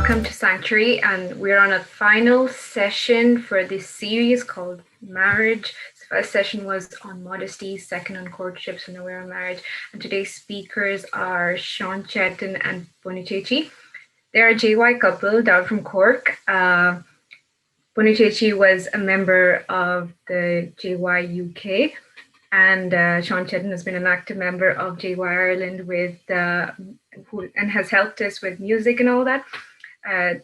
welcome to Sanctuary, and we're on a final session for this series called Marriage. The first session was on modesty, second on courtship, so now we're on marriage. And today's speakers are Shaun and Ponny. They're a JY couple down from Cork. Ponny was a member of the JY UK, and Shaun has been an active member of JY Ireland and has helped us with music and all that.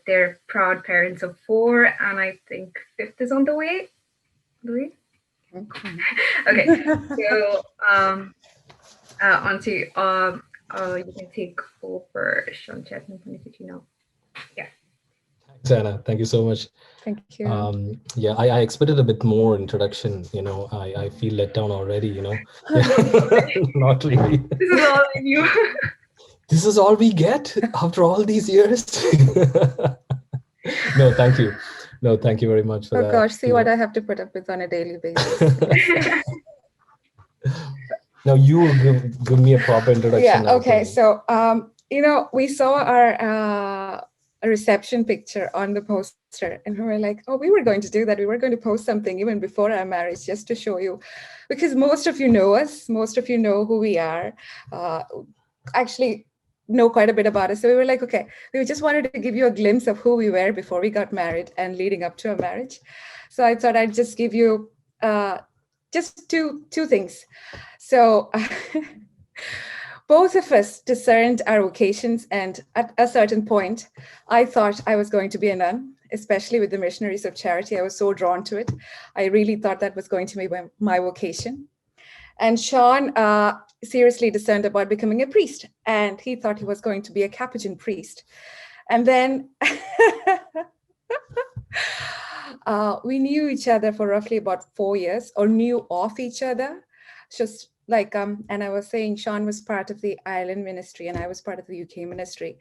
They're proud parents of 4, and I think 5th is on the way. Louis? Okay, so onto you can take over, Shaun Chetton, now. Yeah. Thanks, Anna. Thank you so much. Thank you. Yeah, I expected a bit more introduction. I feel let down already. Not really. This is all I knew. This is all we get after all these years. No, thank you. No, thank you very much for that. Oh gosh, see what I have to put up with on a daily basis. Now you give me a proper introduction. Yeah. Okay. So we saw our reception picture on the poster, and we were like, oh, we were going to do that. We were going to post something even before our marriage just to show you, because most of you know us, most of you know who we are. Actually know quite a bit about us. So we were like, okay, we just wanted to give you a glimpse of who we were before we got married and leading up to our marriage. So I thought I'd just give you just two things. So both of us discerned our vocations, and at a certain point, I thought I was going to be a nun, especially with the Missionaries of Charity. I was so drawn to it. I really thought that was going to be my vocation. And Shaun seriously discerned about becoming a priest, and he thought he was going to be a Capuchin priest. And then we knew each other for roughly about 4 years, or knew of each other. Just like, and I was saying, Shaun was part of the Ireland ministry and I was part of the UK ministry.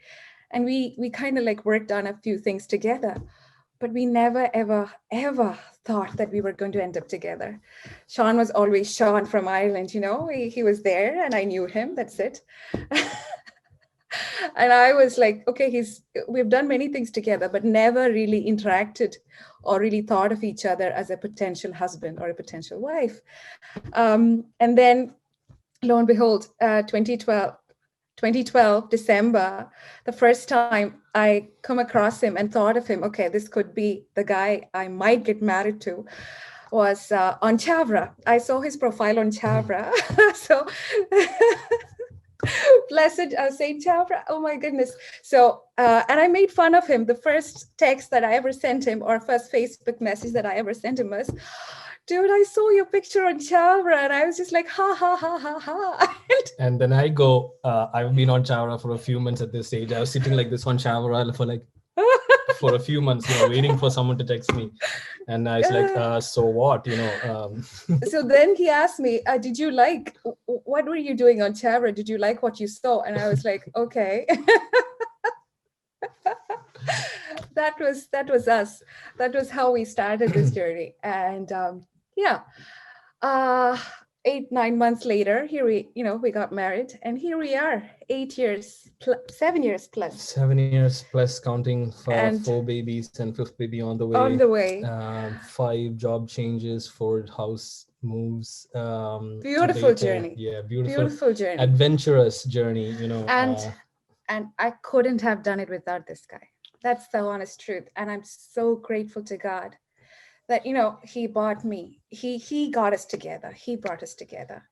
And we kind of like worked on a few things together, but we never, ever, ever thought that we were going to end up together. Shaun was always Shaun from Ireland, he was there and I knew him, that's it. And I was like, okay, we've done many things together, but never really interacted or really thought of each other as a potential husband or a potential wife. And then lo and behold, 2012, December, the first time I come across him and thought of him, okay, this could be the guy I might get married to, was on Chavra. I saw his profile on Chavra. So blessed Saint Chavra, oh my goodness. So, and I made fun of him. The first text that I ever sent him, or first Facebook message that I ever sent him was, dude, I saw your picture on Chavra, and I was just like, ha, ha, ha, ha, ha. And then I go, I've been on Chavra for a few months at this stage. I was sitting like this on Chavra for a few months, waiting for someone to text me. And I was like, so what, So then he asked me, did you like, what were you doing on Chavra? Did you like what you saw? And I was like, okay. That was us. That was how we started this journey. And 8-9 months later, here we got married, and here we are, 7 years plus. 7 years plus, counting 4 babies and 5th baby on the way. On the way. 5 job changes, 4 house moves. Beautiful journey. Yeah, beautiful journey. Adventurous journey, And I couldn't have done it without this guy. That's the honest truth. And I'm so grateful to God that, he bought me. He got us together. He brought us together.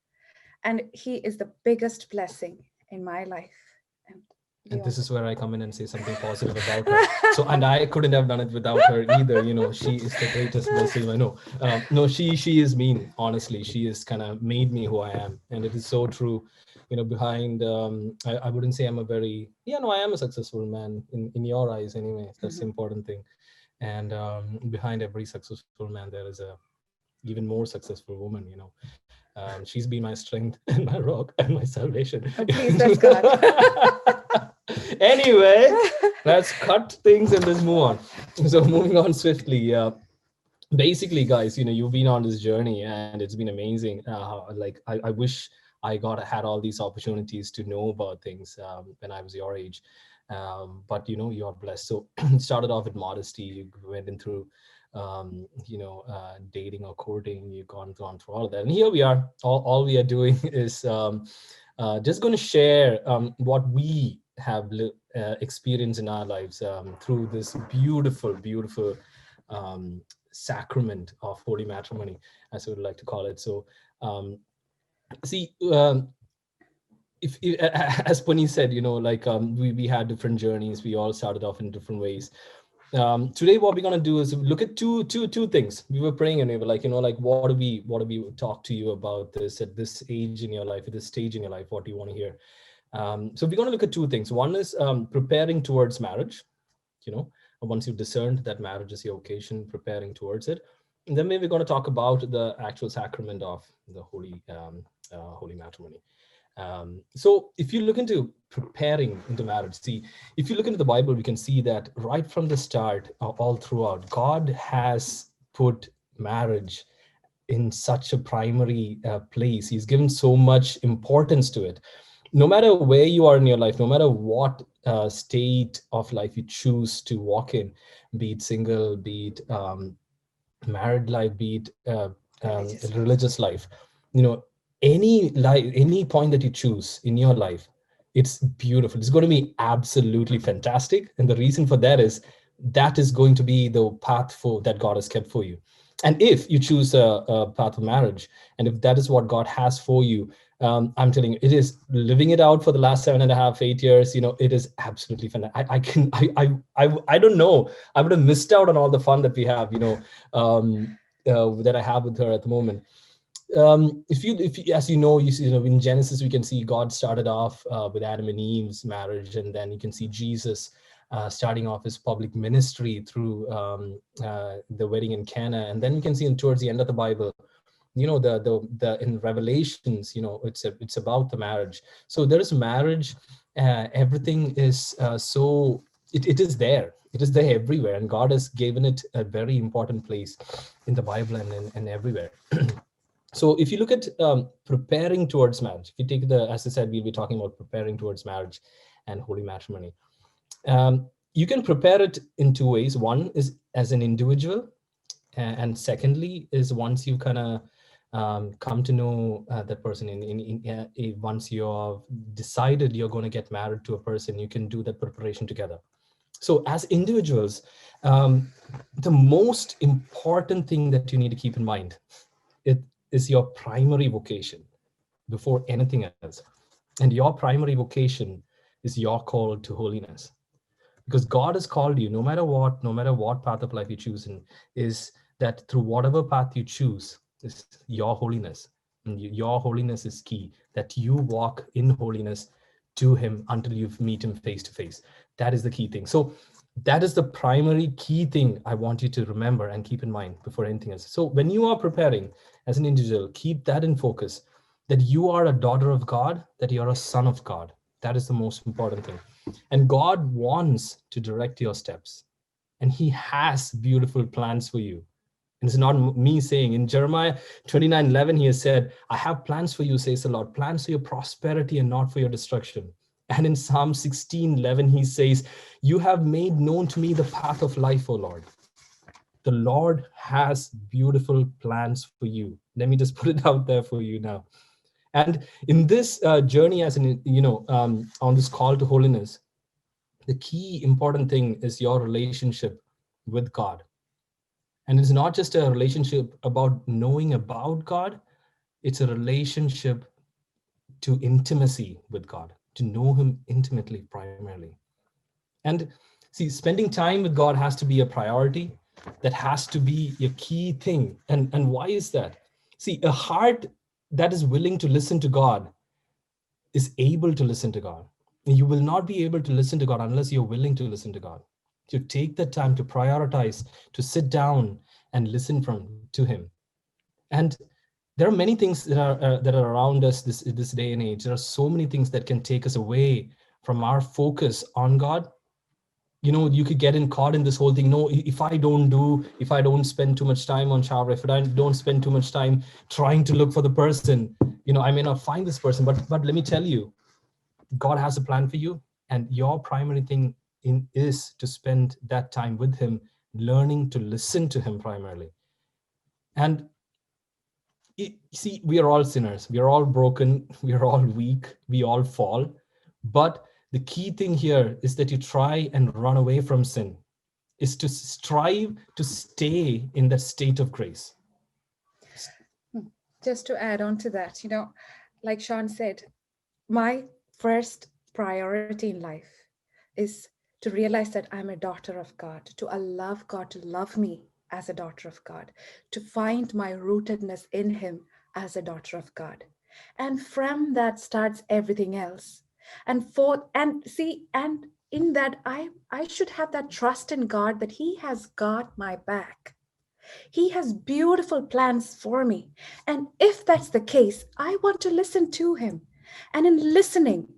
And he is the biggest blessing in my life. And this is where I come in and say something positive about her. So, and I couldn't have done it without her either. She is the greatest blessing I know. No, she is mean. Honestly, she has kind of made me who I am. And it is so true. Behind, I wouldn't say I'm I am a successful man in your eyes anyway. That's the important thing. And behind every successful man, there is a even more successful woman, she's been my strength and my rock and my salvation. Oh, please, that's God. Anyway, let's cut things and let's move on. So moving on swiftly, basically, guys, you've been on this journey and it's been amazing. I wish I had all these opportunities to know about things when I was your age. But you're blessed. So started off with modesty, you went in through dating or courting, you've gone through all of that, and here we are. All we are doing is just going to share what we have experienced in our lives through this beautiful sacrament of holy matrimony, as we would like to call it. So see, if as Ponny said, like we had different journeys. We all started off in different ways. Today what we're going to do is look at two things. We were praying and we were like, like what do we talk to you about this at this age in your life, at this stage in your life? What do you want to hear? So we're going to look at two things. One is preparing towards marriage. Once you've discerned that marriage is your occasion, preparing towards it. And then maybe we're going to talk about the actual sacrament of the holy matrimony. So if you look into preparing into marriage, see, if you look into the Bible, we can see that right from the start, all throughout, God has put marriage in such a primary place. He's given so much importance to it. No matter where you are in your life, no matter what state of life you choose to walk in, be it single, be it married life, be it religious life, any point that you choose in your life, it's beautiful. It's going to be absolutely fantastic. And the reason for that is going to be the path for that God has kept for you. And if you choose a path of marriage, and if that is what God has for you, I'm telling you, it is living it out for the last 7.5, 8 years. It is absolutely fun. I don't know. I would have missed out on all the fun that we have, that I have with her at the moment. If you, as you see, in Genesis, we can see God started off with Adam and Eve's marriage, and then you can see Jesus starting off his public ministry through the wedding in Cana, and then you can see towards the end of the Bible, the in Revelations, it's about the marriage. So there is marriage. Everything is so it is there. It is there everywhere, and God has given it a very important place in the Bible and everywhere. So if you look at preparing towards marriage, if you take as I said, we'll be talking about preparing towards marriage and holy matrimony. You can prepare it in two ways. One is as an individual, and secondly is once you kind of come to know that person. Once you've decided you're going to get married to a person, you can do that preparation together. So as individuals, the most important thing that you need to keep in mind, it is your primary vocation before anything else. And your primary vocation is your call to holiness. Because God has called you, no matter what path of life you choose in, is that through whatever path you choose is your holiness. And your holiness is key, that you walk in holiness to him until you meet him face to face. That is the key thing. So that is the primary key thing I want you to remember and keep in mind before anything else. So when you are preparing as an individual, keep that in focus, that you are a daughter of God, that you're a son of God. That is the most important thing. And God wants to direct your steps, and he has beautiful plans for you. And it's not me saying. In Jeremiah 29:11, he has said, I have plans for you, says the Lord, plans for your prosperity and not for your destruction. And in Psalm 16:11, he says, you have made known to me the path of life, O Lord. The Lord has beautiful plans for you. Let me just put it out there for you now. And in this journey, as an, on this call to holiness, the key important thing is your relationship with God. And it's not just a relationship about knowing about God, it's a relationship to intimacy with God, to know him intimately primarily. And see, spending time with God has to be a priority. That has to be your key thing. And why is that? See, a heart that is willing to listen to God is able to listen to God. You will not be able to listen to God unless you're willing to listen to God. To take the time to prioritize, to sit down and listen to him. And there are many things that are around us this day and age. There are so many things that can take us away from our focus on God. You could get caught in this whole thing. No, if I don't spend too much time on shower, if I don't spend too much time trying to look for the person, I may not find this person. But let me tell you, God has a plan for you. And your primary thing is to spend that time with him, learning to listen to him primarily. And see, we are all sinners, we are all broken, we are all weak, we all fall. But the key thing here is that you try and run away from sin, is to strive to stay in that state of grace. Just to add on to that, like Shaun said, my first priority in life is to realize that I'm a daughter of God, to allow God to love me as a daughter of God, to find my rootedness in Him as a daughter of God. And from that starts everything else. And in that I should have that trust in God that He has got my back. He has beautiful plans for me. And if that's the case, I want to listen to him. And in listening,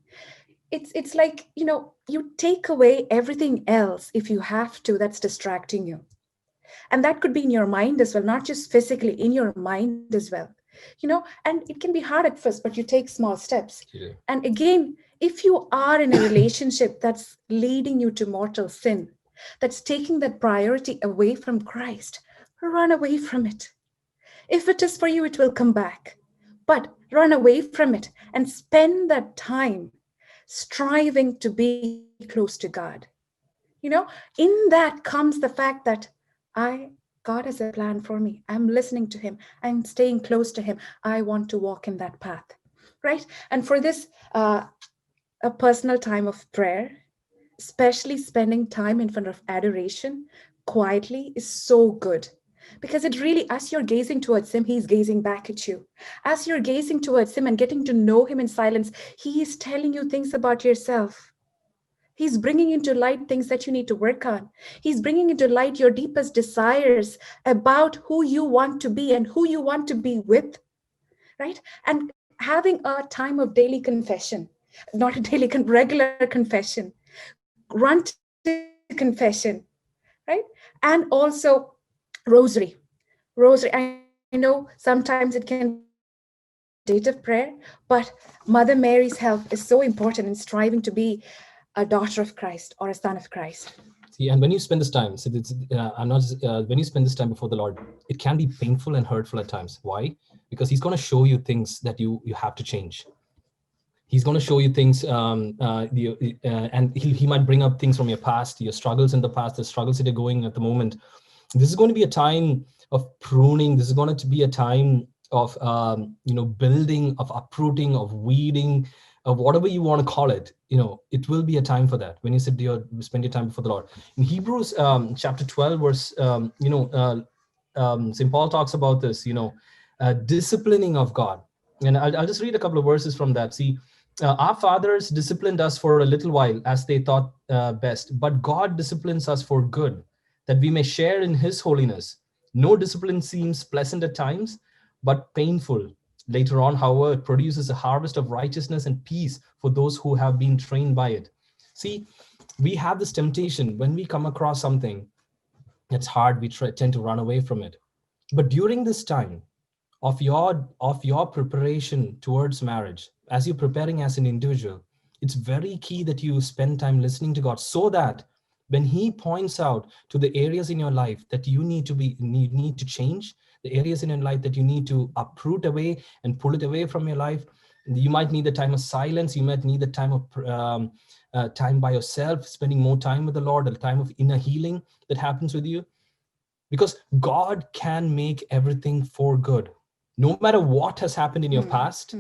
it's like, you take away everything else if you have to that's distracting you. And that could be in your mind as well, not just physically, in your mind as well. And it can be hard at first, but you take small steps. Yeah. And again, if you are in a relationship that's leading you to mortal sin, that's taking that priority away from Christ, run away from it. If it is for you, it will come back. But run away from it and spend that time striving to be close to God. In that comes the fact that I God has a plan for me. I'm listening to him. I'm staying close to him. I want to walk in that path. Right? And for this, a personal time of prayer, especially spending time in front of adoration quietly, is so good. Because it really, as you're gazing towards him, he's gazing back at you. As you're gazing towards him and getting to know him in silence, he is telling you things about yourself. He's bringing into light things that you need to work on. He's bringing into light your deepest desires about who you want to be and who you want to be with, right? And having a time of daily confession, not a regular confession, run to confession, right? And also rosary. Rosary, I know sometimes it can be meditative prayer, but Mother Mary's help is so important in striving to be a daughter of Christ or a son of Christ. See, and when you spend this time, so it's, I'm not, when you spend this time before the Lord, it can be painful and hurtful at times. Why? Because He's going to show you things that you have to change. He's going to show you things, and he might bring up things from your past, your struggles in the past, the struggles that you're going at the moment. This is going to be a time of pruning. This is going to be a time of building, of uprooting, of weeding, of whatever you want to call it. It will be a time for that when you spend your time before the Lord. In Hebrews chapter 12 verse St. Paul talks about this, disciplining of God. And I'll just read a couple of verses from that. See, our fathers disciplined us for a little while as they thought best, but God disciplines us for good, that we may share in his holiness. No discipline seems pleasant at times, but painful. Later on, however, it produces a harvest of righteousness and peace for those who have been trained by it. See, we have this temptation when we come across something that's hard, we tend to run away from it. But during this time of your preparation towards marriage, as you're preparing as an individual, it's very key that you spend time listening to God, so that when he points out to the areas in your life that you need to change, the areas in your life that you need to uproot away and pull it away from your life, you might need the time of silence, you might need the time of time by yourself, spending more time with the Lord, a time of inner healing that happens with you. Because God can make everything for good. No matter what has happened in your past,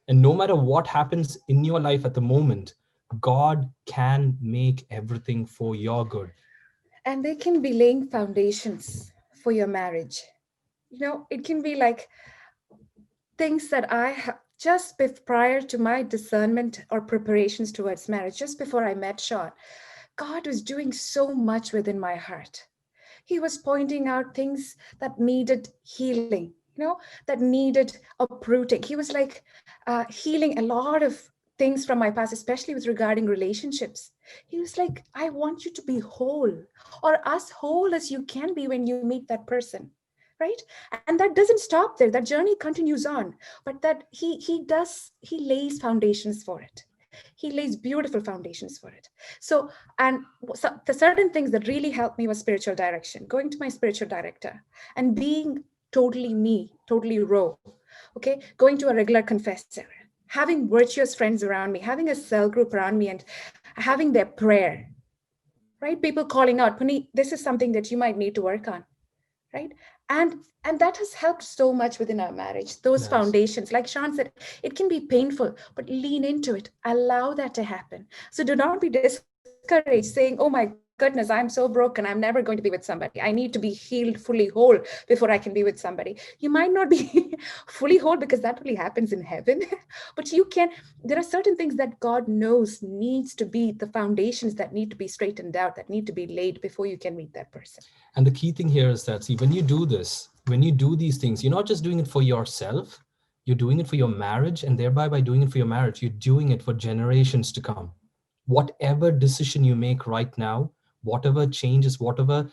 and no matter what happens in your life at the moment, God can make everything for your good. And they can be laying foundations for your marriage. It can be like things that prior to my discernment or preparations towards marriage, just before I met Shaun, God was doing so much within my heart. He was pointing out things that needed healing, that needed uprooting. He was like healing a lot of things from my past, especially with regarding relationships. He was like, I want you to be whole, or as whole as you can be when you meet that person. Right? And that doesn't stop there. That journey continues on, but that he lays foundations for it. He lays beautiful foundations for it. So, and so the certain things that really helped me was spiritual direction, going to my spiritual director and being totally me, totally raw. Okay. Going to a regular confessor, having virtuous friends around me, having a cell group around me, and having their prayer, right? People calling out, Ponny, this is something that you might need to work on, right? And that has helped so much within our marriage. Those Nice. foundations, like Shaun said, it can be painful, but lean into it, allow that to happen. So do not be discouraged saying, oh my goodness, I'm so broken, I'm never going to be with somebody, I need to be healed fully whole before I can be with somebody. You might not be fully whole, because that only happens in heaven. But you can, there are certain things that God knows needs to be the foundations that need to be straightened out, that need to be laid before you can meet that person. And the key thing here is that, see, when you do this, when you do these things, you're not just doing it for yourself, you're doing it for your marriage. And thereby, by doing it for your marriage, you're doing it for generations to come. Whatever decision you make right now, whatever changes, whatever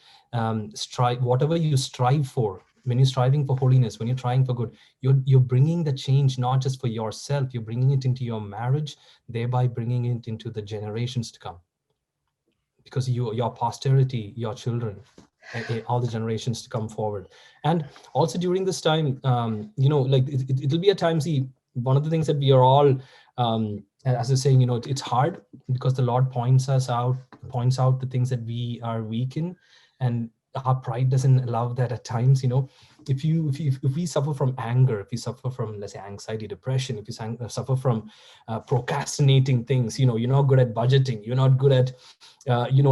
whatever you strive for, when you're striving for holiness, when you're trying for good, you're bringing the change not just for yourself, you're bringing it into your marriage, thereby bringing it into the generations to come. Because your posterity, your children, all the generations to come forward. And also during this time, like it'll be a time, see, one of the things that we are all, as I was saying, it's hard because the Lord points out the things that we are weak in, and our pride doesn't allow that at times. If we suffer from anger, if we suffer from, let's say, anxiety, depression, if you suffer from procrastinating things, you're not good at budgeting, you're not good at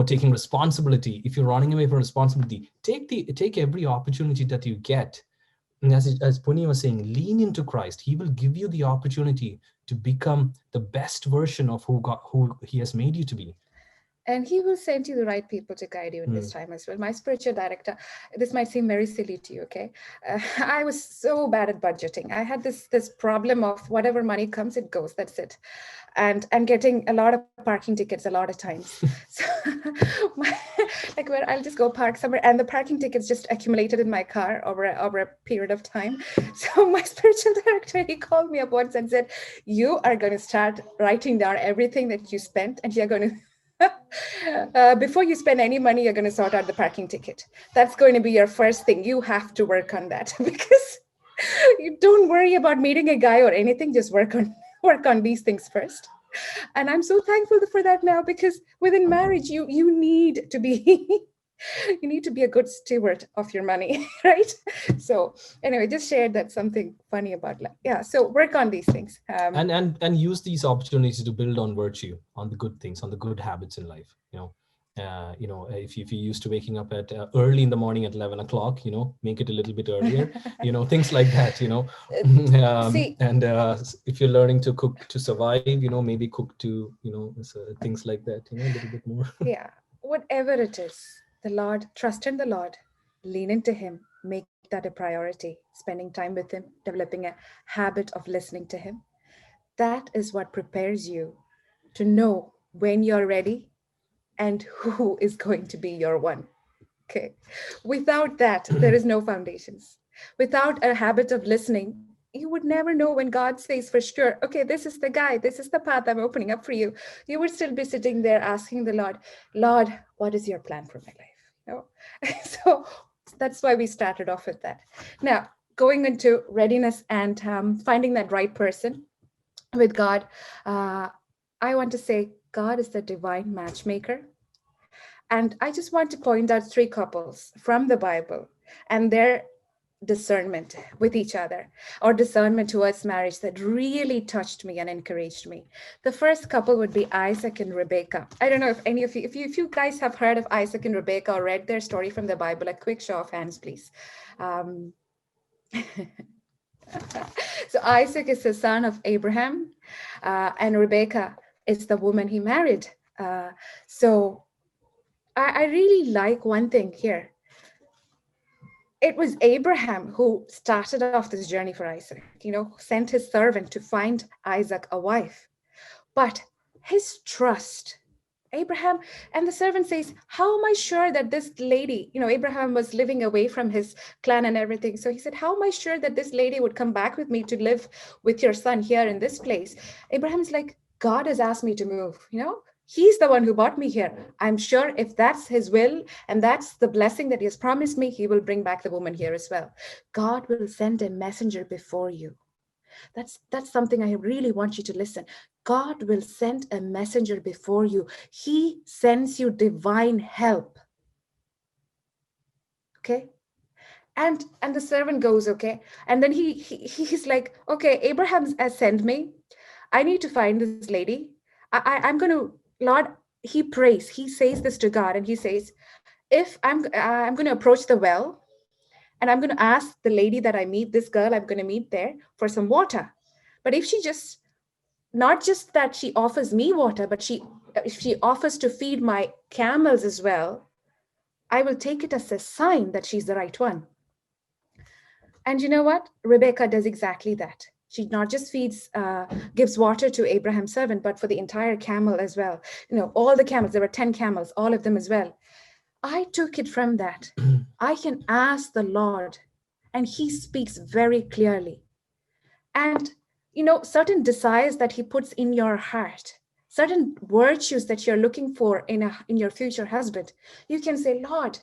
taking responsibility, if you're running away from responsibility, take every opportunity that you get. And as Puni was saying, lean into Christ. He will give you the opportunity to become the best version of who he has made you to be. And he will send you the right people to guide you in this time as well. My spiritual director, this might seem very silly to you, okay? I was so bad at budgeting. I had this problem of whatever money comes, it goes, that's it. And getting a lot of parking tickets a lot of times. So like where I'll just go park somewhere, and the parking tickets just accumulated in my car over a period of time. So my spiritual director, he called me up once and said, you are going to start writing down everything that you spent, and you're going to before you spend any money, you're going to sort out the parking ticket. That's going to be your first thing. You have to work on that, because you don't worry about meeting a guy or anything. Just work on these things first. And I'm so thankful for that now, because within marriage, you need to be you need to be a good steward of your money, right? So anyway, just shared that something funny about life. Yeah, so work on these things. And use these opportunities to build on virtue, on the good things, on the good habits in life. If you're used to waking up at early in the morning at 11 o'clock, make it a little bit earlier, things like that, See, and if you're learning to cook to survive, maybe cook to, things like that, a little bit more. Yeah, whatever it is, the Lord, trust in the Lord, lean into Him, make that a priority, spending time with Him, developing a habit of listening to Him. That is what prepares you to know when you're ready and who is going to be your one. Okay. Without that, there is no foundations. Without a habit of listening, you would never know when God says for sure, okay, this is the guy, this is the path I'm opening up for you. You would still be sitting there asking the Lord, what is your plan for my life? So that's why we started off with that. Now, going into readiness and finding that right person with God, I want to say God is the divine matchmaker. And I just want to point out 3 couples from the Bible and their discernment with each other, or discernment towards marriage, that really touched me and encouraged me. The first couple would be Isaac and Rebecca. I don't know if any of you, if you guys have heard of Isaac and Rebecca or read their story from the Bible, a quick show of hands, please. So Isaac is the son of Abraham, and Rebecca is the woman he married. So I really like one thing here. It was Abraham who started off this journey for Isaac, sent his servant to find Isaac a wife. But his trust, Abraham, and the servant says, how am I sure that this lady, Abraham was living away from his clan and everything. So he said, how am I sure that this lady would come back with me to live with your son here in this place? Abraham's like, God has asked me to move, He's the one who brought me here. I'm sure if that's his will and that's the blessing that he has promised me, he will bring back the woman here as well. God will send a messenger before you. That's something I really want you to listen. God will send a messenger before you. He sends you divine help. Okay? And the servant goes, okay. And then he's like, okay, Abraham has sent me. I need to find this lady. I'm going to, Lord, he prays. He says this to God, and he says, if I'm going to approach the well, and I'm going to ask the lady that I meet, this girl I'm going to meet there, for some water. But if she just, not just that she offers me water, but if she offers to feed my camels as well, I will take it as a sign that she's the right one. And you know what? Rebecca does exactly that. She not just gives water to Abraham's servant, but for the entire camel as well. All the camels, there were 10 camels, all of them as well. I took it from that. I can ask the Lord, and he speaks very clearly. And, certain desires that he puts in your heart, certain virtues that you're looking for in your future husband, you can say, Lord,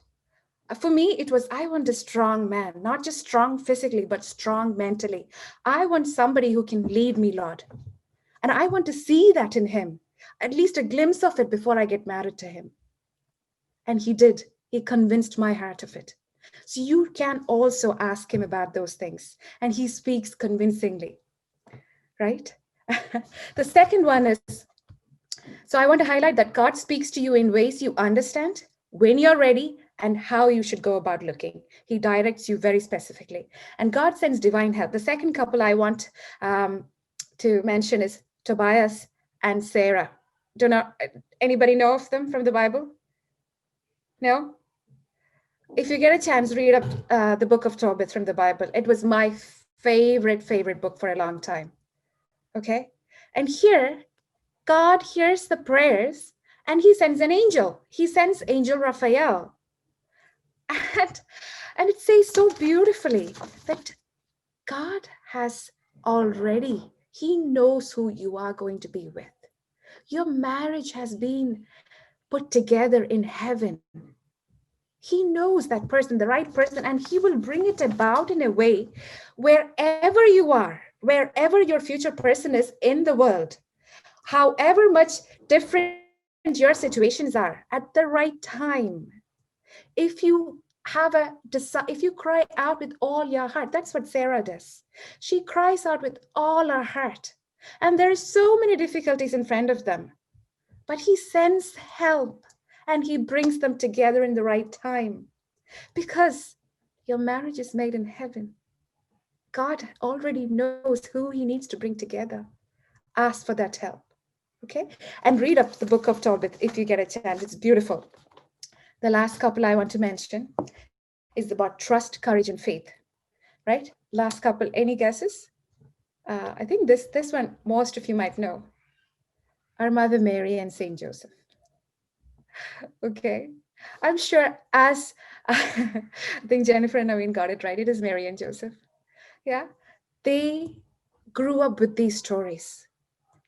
for me, it was, I want a strong man, not just strong physically, but strong mentally. I want somebody who can lead me, Lord. And I want to see that in him, at least a glimpse of it before I get married to him. And he did. He convinced my heart of it. So you can also ask him about those things. And he speaks convincingly, right? The second one is, so I want to highlight that God speaks to you in ways you understand, when you're ready, and how you should go about looking. He directs you very specifically. And God sends divine help. The second couple I want to mention is Tobias and Sarah. Anybody know of them from the Bible? No? If you get a chance, read up the book of Tobit from the Bible. It was my favorite book for a long time. Okay? And here, God hears the prayers and he sends an angel. He sends angel Raphael. And it says so beautifully that God has already, he knows who you are going to be with. Your marriage has been put together in heaven. He knows that person, the right person, and he will bring it about in a way wherever you are, wherever your future person is in the world, however much different your situations are, at the right time. If you if you cry out with all your heart, that's what Sarah does. She cries out with all her heart. And there are so many difficulties in front of them. But he sends help and he brings them together in the right time. Because your marriage is made in heaven. God already knows who he needs to bring together. Ask for that help. Okay? And read up the book of Tobit if you get a chance. It's beautiful. The last couple I want to mention is about trust, courage, and faith. Right? Last couple, any guesses? I think this one, most of you might know. Our Mother Mary and Saint Joseph. Okay. I'm sure I think Jennifer and Naveen got it right. It is Mary and Joseph. Yeah. They grew up with these stories.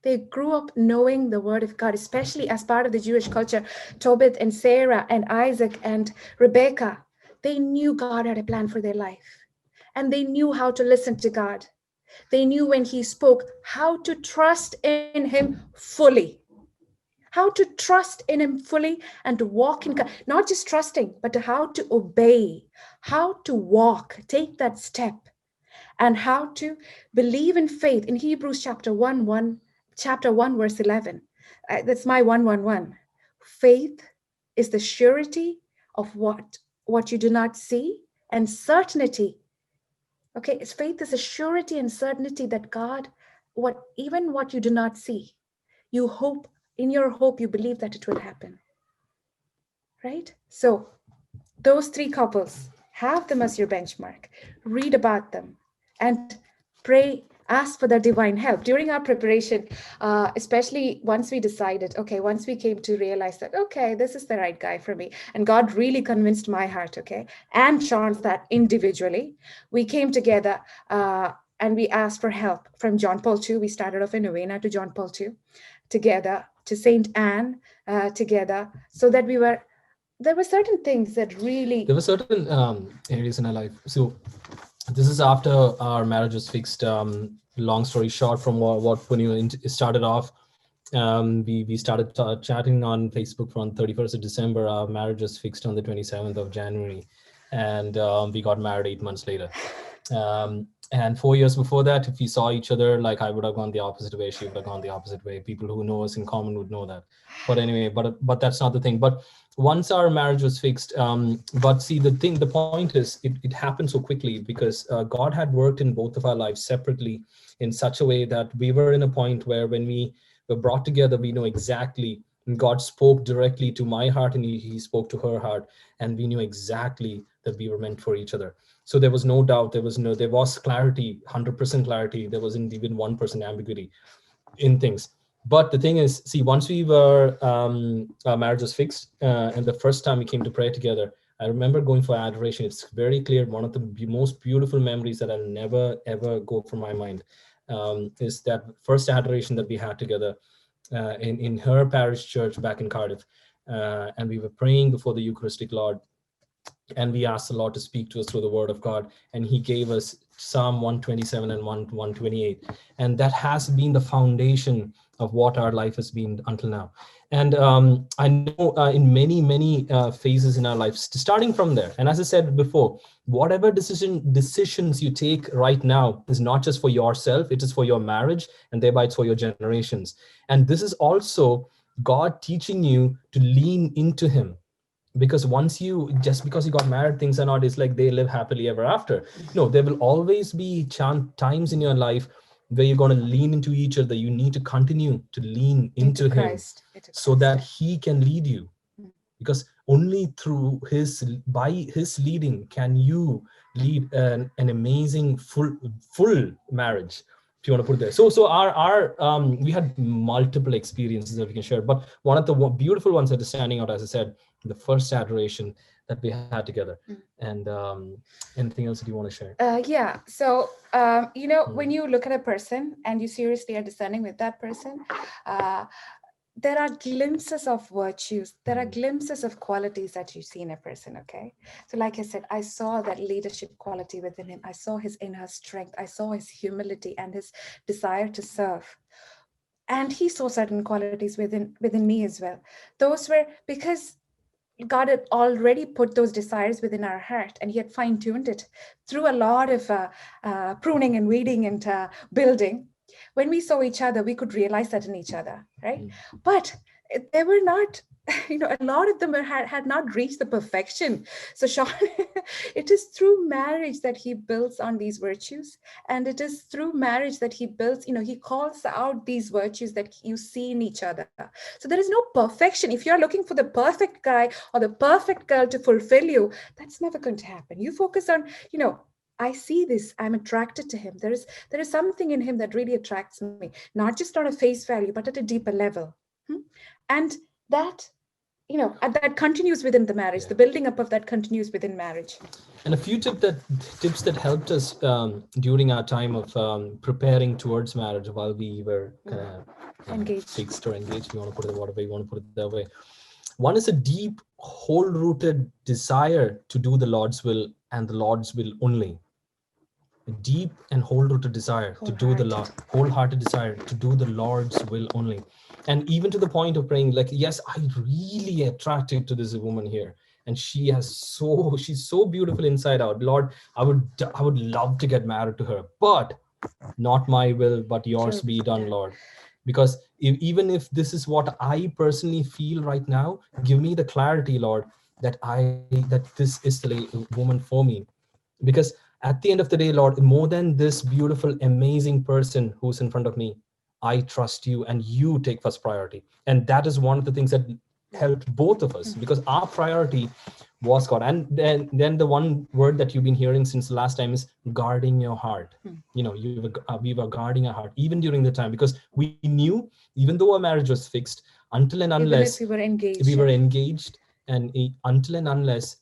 They grew up knowing the word of God, especially as part of the Jewish culture. Tobit and Sarah and Isaac and Rebecca, they knew God had a plan for their life. And they knew how to listen to God. They knew when he spoke, how to trust in him fully. How to trust in him fully and to walk in God. Not just trusting, but how to obey, how to walk, take that step, and how to believe in faith. In Hebrews chapter 1, verse 11. That's my 111. Faith is the surety of what you do not see, and certainty. Okay, faith is a surety and certainty that God, even what you do not see, you hope, in your hope, you believe that it will happen. Right? So those three couples, have them as your benchmark, read about them, and pray, ask for the divine help. During our preparation, especially once we decided, once we came to realize that, this is the right guy for me, and God really convinced my heart, and Shaun's that individually, we came together and we asked for help from John Paul II. We started off in Novena to John Paul II together, to Saint Anne together, so that there were certain things that really. There were certain areas in our life. So this is after our marriage was fixed. Long story short, from what Ponny started off, we started chatting on Facebook on 31st of December. Our marriage was fixed on the 27th of January, and we got married 8 months later. And 4 years before that, if we saw each other, like I would have gone the opposite way, she would have gone the opposite way. People who know us in common would know that. But anyway, but that's not the thing. But once our marriage was fixed, but see, the point is, it happened so quickly because God had worked in both of our lives separately in such a way that we were in a point where when we were brought together, we know exactly. God spoke directly to my heart, and he spoke to her heart, and we knew exactly that we were meant for each other. So there was no doubt. There was clarity, 100% clarity. There wasn't even 1% ambiguity in things. But the thing is, see, once we were our marriage was fixed, and the first time we came to pray together, I remember going for adoration. It's very clear. One of the most beautiful memories that I'll never ever go from my mind is that first adoration that we had together in her parish church back in Cardiff, and we were praying before the Eucharistic Lord, and we asked the Lord to speak to us through the Word of God, and He gave us Psalm 127 and 128, and that has been the foundation of what our life has been until now. And I know in many phases in our lives, starting from there, and as I said before, whatever decisions you take right now is not just for yourself, it is for your marriage, and thereby it's for your generations. And this is also God teaching you to lean into Him, because once you, just because you got married, things are not, it's like they live happily ever after. No, there will always be times in your life where you're going to lean into each other. You need to continue to lean into Him so that He can lead you, because only through by His leading can you lead an amazing full marriage, if you want to put it there. So our we had multiple experiences that we can share, but one of the beautiful ones that is standing out, as I said, the first adoration that we had together. And anything else that you want to share? Yeah. So, when you look at a person and you seriously are discerning with that person, there are glimpses of virtues. There are glimpses of qualities that you see in a person. Okay. So like I said, I saw that leadership quality within him. I saw his inner strength. I saw his humility and his desire to serve. And he saw certain qualities within me as well. Those were because God had already put those desires within our heart, and He had fine-tuned it through a lot of pruning and weeding and building. When we saw each other, we could realize that in each other, right? But they were not, a lot of them had not reached the perfection. So Shaun, it is through marriage that He builds on these virtues, and it is through marriage that He builds, He calls out these virtues that you see in each other. So there is no perfection. If you're looking for the perfect guy or the perfect girl to fulfill you, that's never going to happen. You focus on, I see this, I'm attracted to him. There is something in him that really attracts me, not just on a face value, but at a deeper level. And that, that continues within the marriage. The building up of that continues within marriage. And a few tips that helped us during our time of preparing towards marriage, while we were engaged, fixed or engaged, you want to put it whatever you want to put it that way. One is a deep, whole-rooted desire to do the Lord's will and the Lord's will only. A deep and whole-rooted desire to do the wholehearted desire to do the Lord's will only. And even to the point of praying, like, yes, I'm really attracted to this woman here, and she's so beautiful inside out. Lord, I would love to get married to her, but not my will, but yours be done, Lord. Because even if this is what I personally feel right now, give me the clarity, Lord, that this is the woman for me. Because at the end of the day, Lord, more than this beautiful, amazing person who's in front of me, I trust you, and you take first priority. And that is one of the things that helped both of us, because our priority was God. And then the one word that you've been hearing since the last time is guarding your heart. We were guarding our heart even during the time, because we knew, even though our marriage was fixed, until and unless we were engaged, and until and unless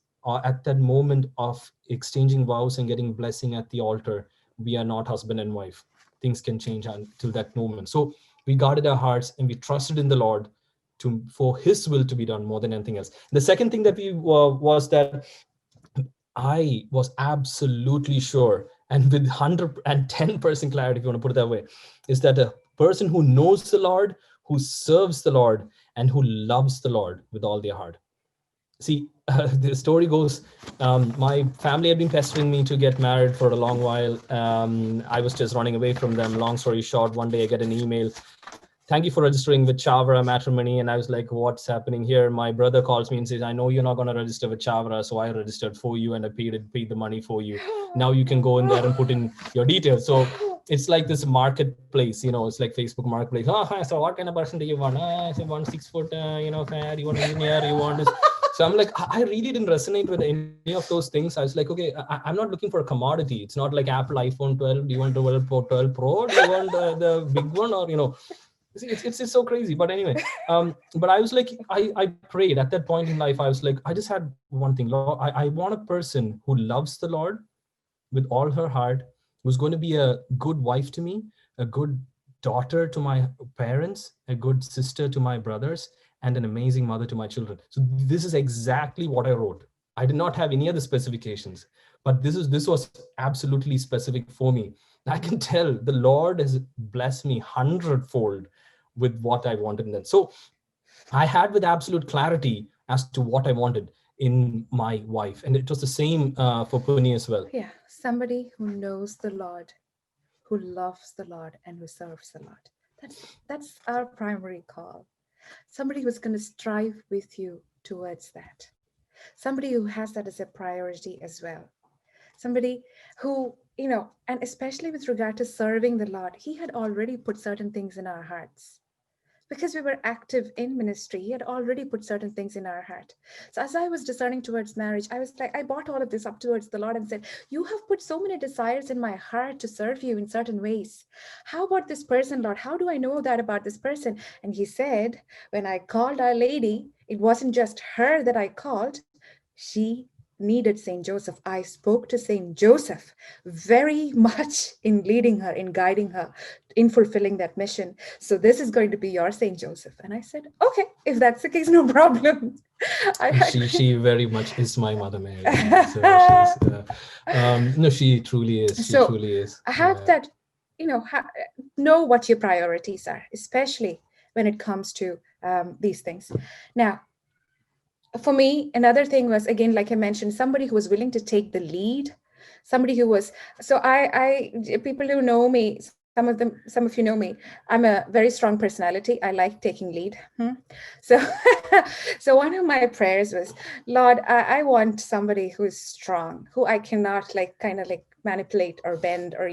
at that moment of exchanging vows and getting blessing at the altar, we are not husband and wife. Things can change until that moment. So We guarded our hearts and we trusted in the Lord for his will to be done more than anything else. The second thing that we was that I was absolutely sure, and with 110% clarity, if you want to put it that way, is that a person who knows the Lord, who serves the Lord, and who loves the Lord with all their heart. See, the story goes, my family had been pestering me to get married for a long while. I was just running away from them. Long story short, one day I get an email. Thank you for registering with Chavra Matrimony. And I was like, what's happening here? My brother calls me and says, I know you're not going to register with Chavra. So I registered for you and I paid the money for you. Now you can go in there and put in your details. So it's like this marketplace, it's like Facebook marketplace. Oh, so what kind of person do you want? I say 1 6 foot, fat, you want an engineer, you want this. So I'm like, I really didn't resonate with any of those things. I was like, okay, I'm not looking for a commodity. It's not like Apple iPhone 12. Do you want 12 Pro? Do you want the big one? Or, it's so crazy. But anyway, but I was like, I prayed at that point in life. I was like, I just had one thing. Lord, I want a person who loves the Lord with all her heart, who's going to be a good wife to me, a good daughter to my parents, a good sister to my brothers, and an amazing mother to my children. So this is exactly what I wrote. I did not have any other specifications, but this was absolutely specific for me. I can tell the Lord has blessed me 100-fold with what I wanted. And so I had with absolute clarity as to what I wanted in my wife. And it was the same for Puni as well. Yeah, somebody who knows the Lord, who loves the Lord, and who serves the Lord. That's our primary call. Somebody who's going to strive with you towards that. Somebody who has that as a priority as well. Somebody who, and especially with regard to serving the Lord, he had already put certain things in our hearts. Because we were active in ministry, he had already put certain things in our heart. So as I was discerning towards marriage, I was like, I brought all of this up towards the Lord and said, you have put so many desires in my heart to serve you in certain ways. How about this person, Lord? How do I know that about this person? And he said, when I called Our Lady, it wasn't just her that I called. She needed Saint Joseph. I spoke to Saint Joseph very much in leading her, in guiding her, in fulfilling that mission. So this is going to be your Saint Joseph. And I said, okay, if that's the case, no problem. She very much is my Mother Mary. So no, she truly is. She truly is. I have that, know what your priorities are, especially when it comes to these things. Now, for me, another thing was, again, like I mentioned, somebody who was willing to take the lead, somebody who was, so people who know me, some of you know me, I'm a very strong personality. I like taking lead. So, so one of my prayers was, Lord, I want somebody who's strong, who I cannot kind of manipulate or bend or,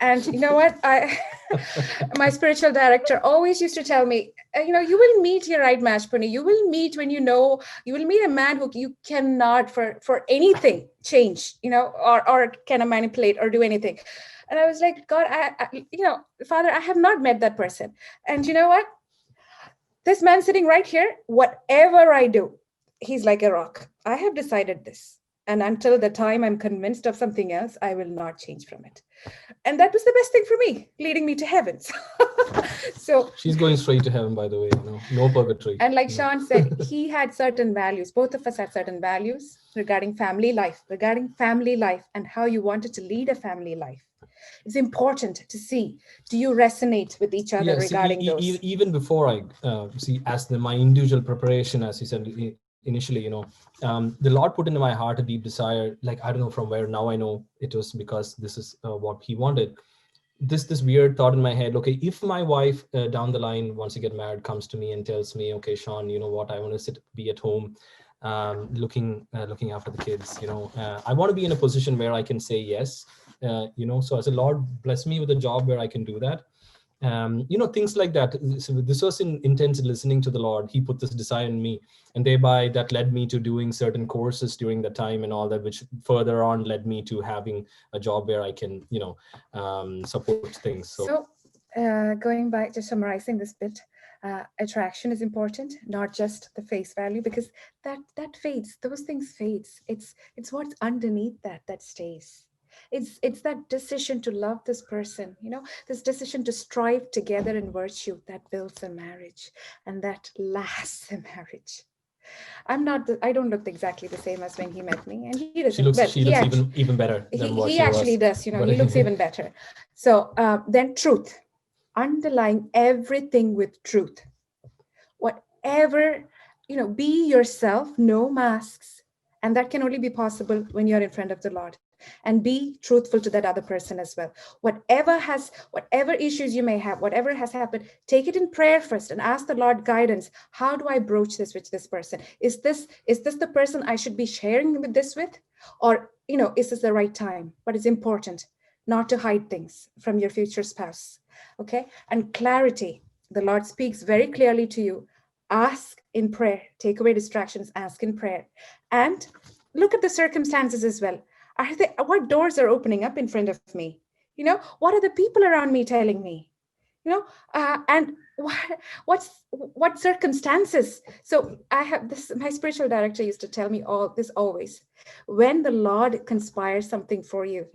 and you know what? My spiritual director always used to tell me, you will meet your right match, Ponny. You will meet you will meet a man who you cannot for anything change, or can manipulate or do anything. And I was like, God, Father, I have not met that person. And you know what? This man sitting right here, whatever I do, he's like a rock. I have decided this. And until the time I'm convinced of something else, I will not change from it. And that was the best thing for me, leading me to heaven. So she's going straight to heaven, by the way, no purgatory. And like Shaun said, he had certain values. Both of us had certain values regarding family life and how you wanted to lead a family life. It's important to see, do you resonate with each other regarding those? Even before I as my individual preparation, as you said initially, the Lord put into my heart a deep desire, like, I don't know from where, now I know it was because this is what he wanted. This weird thought in my head, okay, if my wife down the line, once you get married, comes to me and tells me, okay, Shaun, you know what, I want to be at home, looking after the kids, I want to be in a position where I can say yes, so I said, Lord, bless me with a job where I can do that. Things like that. So this was in intense listening to the Lord. He put this desire in me, and thereby that led me to doing certain courses during the time and all that, which further on led me to having a job where I can, support things. So going back to summarizing this bit, attraction is important, not just the face value, because that fades. Those things fades. It's what's underneath that stays. It's that decision to love this person, this decision to strive together in virtue that builds a marriage and that lasts a marriage. I don't look exactly the same as when he met me, and he doesn't. Well, She looks even better than what he she actually was. does. But He looks even better. So then truth, underlying everything with truth. Whatever, be yourself, no masks. And that can only be possible when you're in front of the Lord. And be truthful to that other person as well. Whatever issues you may have, whatever has happened, take it in prayer first and ask the Lord guidance. How do I broach this with this person? Is this the person I should be sharing with this with? Or, is this the right time? But it's important not to hide things from your future spouse. Okay. And clarity. The Lord speaks very clearly to you. Ask in prayer, take away distractions, ask in prayer, and look at the circumstances as well. What doors are opening up in front of me? What are the people around me telling me? And what circumstances? So I have this, my spiritual director used to tell me all this always. When the Lord conspires something for you,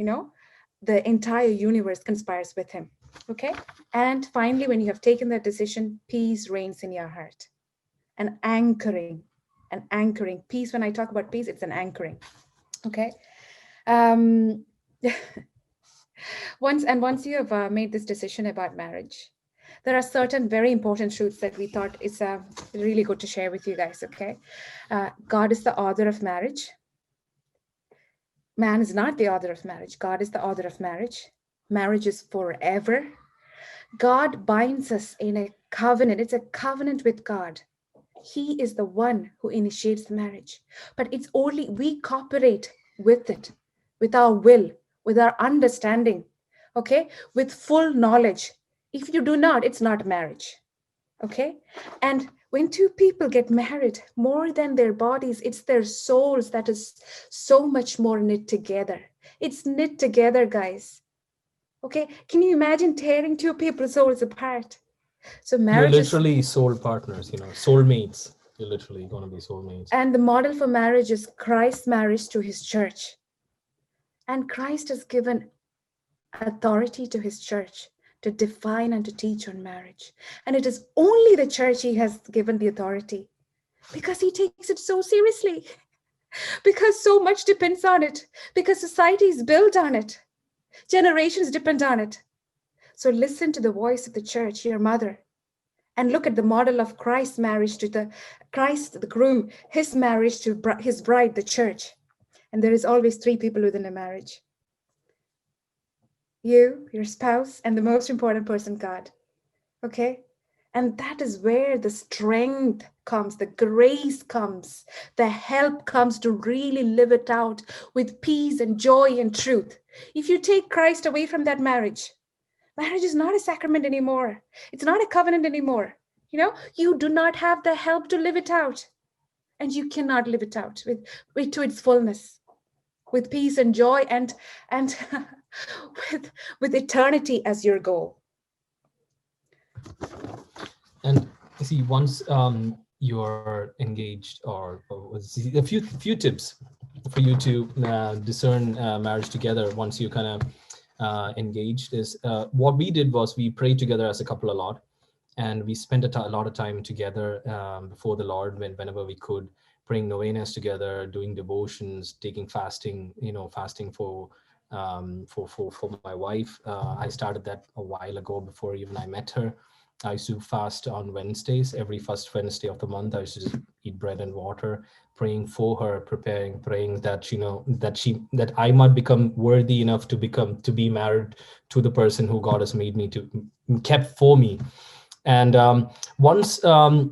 the entire universe conspires with him. Okay. And finally, when you have taken that decision, peace reigns in your heart. An anchoring peace. When I talk about peace, it's an anchoring. Okay. um once you have made this decision about marriage, there are certain very important truths that we thought is really good to share with you guys. Okay. God is the author of marriage. Man is not the author of marriage. God is the author of marriage. Marriage is forever. God binds us in a covenant. It's a covenant with God. He is the one who initiates the marriage. But it's only we cooperate with it, with our will, with our understanding, okay, with full knowledge. If you do not, it's not marriage, okay? And when two people get married, more than their bodies, it's their souls that is so much more knit together. It's knit together, guys. Okay, can you imagine tearing two people's souls apart? So you're marriage is, literally soul partners, soulmates. You're literally going to be soulmates. and the model for marriage is Christ's marriage to his church. And Christ has given authority to his church to define and to teach on marriage. And it is only the church he has given the authority because he takes it so seriously, because so much depends on it, because society is built on it, generations depend on it. So listen to the voice of the church, your mother, and look at the model of Christ's marriage to the groom, his marriage to his bride, the church. And there is always three people within a marriage: you, your spouse, and the most important person, God. Okay? And that is where the strength comes, the grace comes, the help comes to really live it out with peace and joy and truth. If you take Christ away from that marriage is not a sacrament anymore. It's not a covenant anymore. You do not have the help to live it out. And you cannot live it out with to its fullness, with peace and joy and with eternity as your goal. And see, once you're engaged, or a few tips for you to discern marriage together once you kind of engaged is what we did was we prayed together as a couple a lot, and we spent a lot of time together before the Lord whenever we could, praying novenas together, doing devotions, taking fasting, fasting for my wife. I started that a while ago before even I met her. I used to fast on Wednesdays. Every first Wednesday of the month, I used to just eat bread and water, praying for her, praying that that I might become worthy enough to be married to the person who God has made me to, kept for me. And once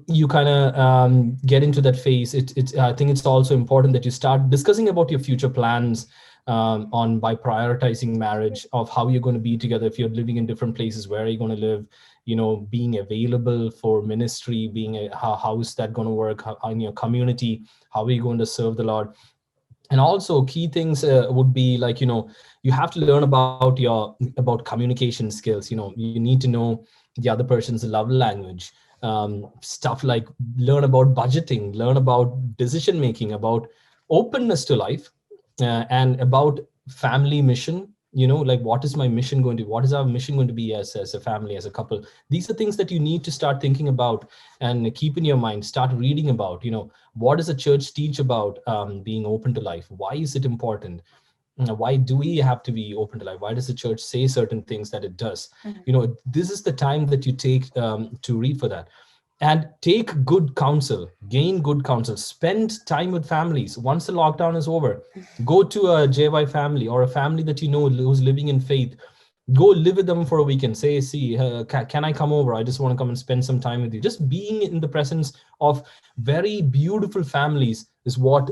you kind of get into that phase, I think it's also important that you start discussing about your future plans by prioritizing marriage, of how you're going to be together. If you're living in different places, where are you going to live? Being available for ministry, how is that going to work in your community? How are you going to serve the Lord? And also key things would be like, you have to learn about communication skills. You need to know the other person's love language, stuff like learn about budgeting, learn about decision making, about openness to life, and about family mission, you know, like what is my mission going to, what is our mission going to be as a family, as a couple? These are things that you need to start thinking about and keep in your mind. Start reading about, you know, what does the church teach about being open to life? Why is it important? Why do we have to be open to life? Why does the church say certain things that it does? You know, this is the time that you take to read for that. And take good counsel, gain good counsel, spend time with families. Once the lockdown is over, go to a JY family or a family that you know who's living in faith. Go live with them for a weekend. Say, see, can I come over? I just want to come and spend some time with you. Just being in the presence of very beautiful families is what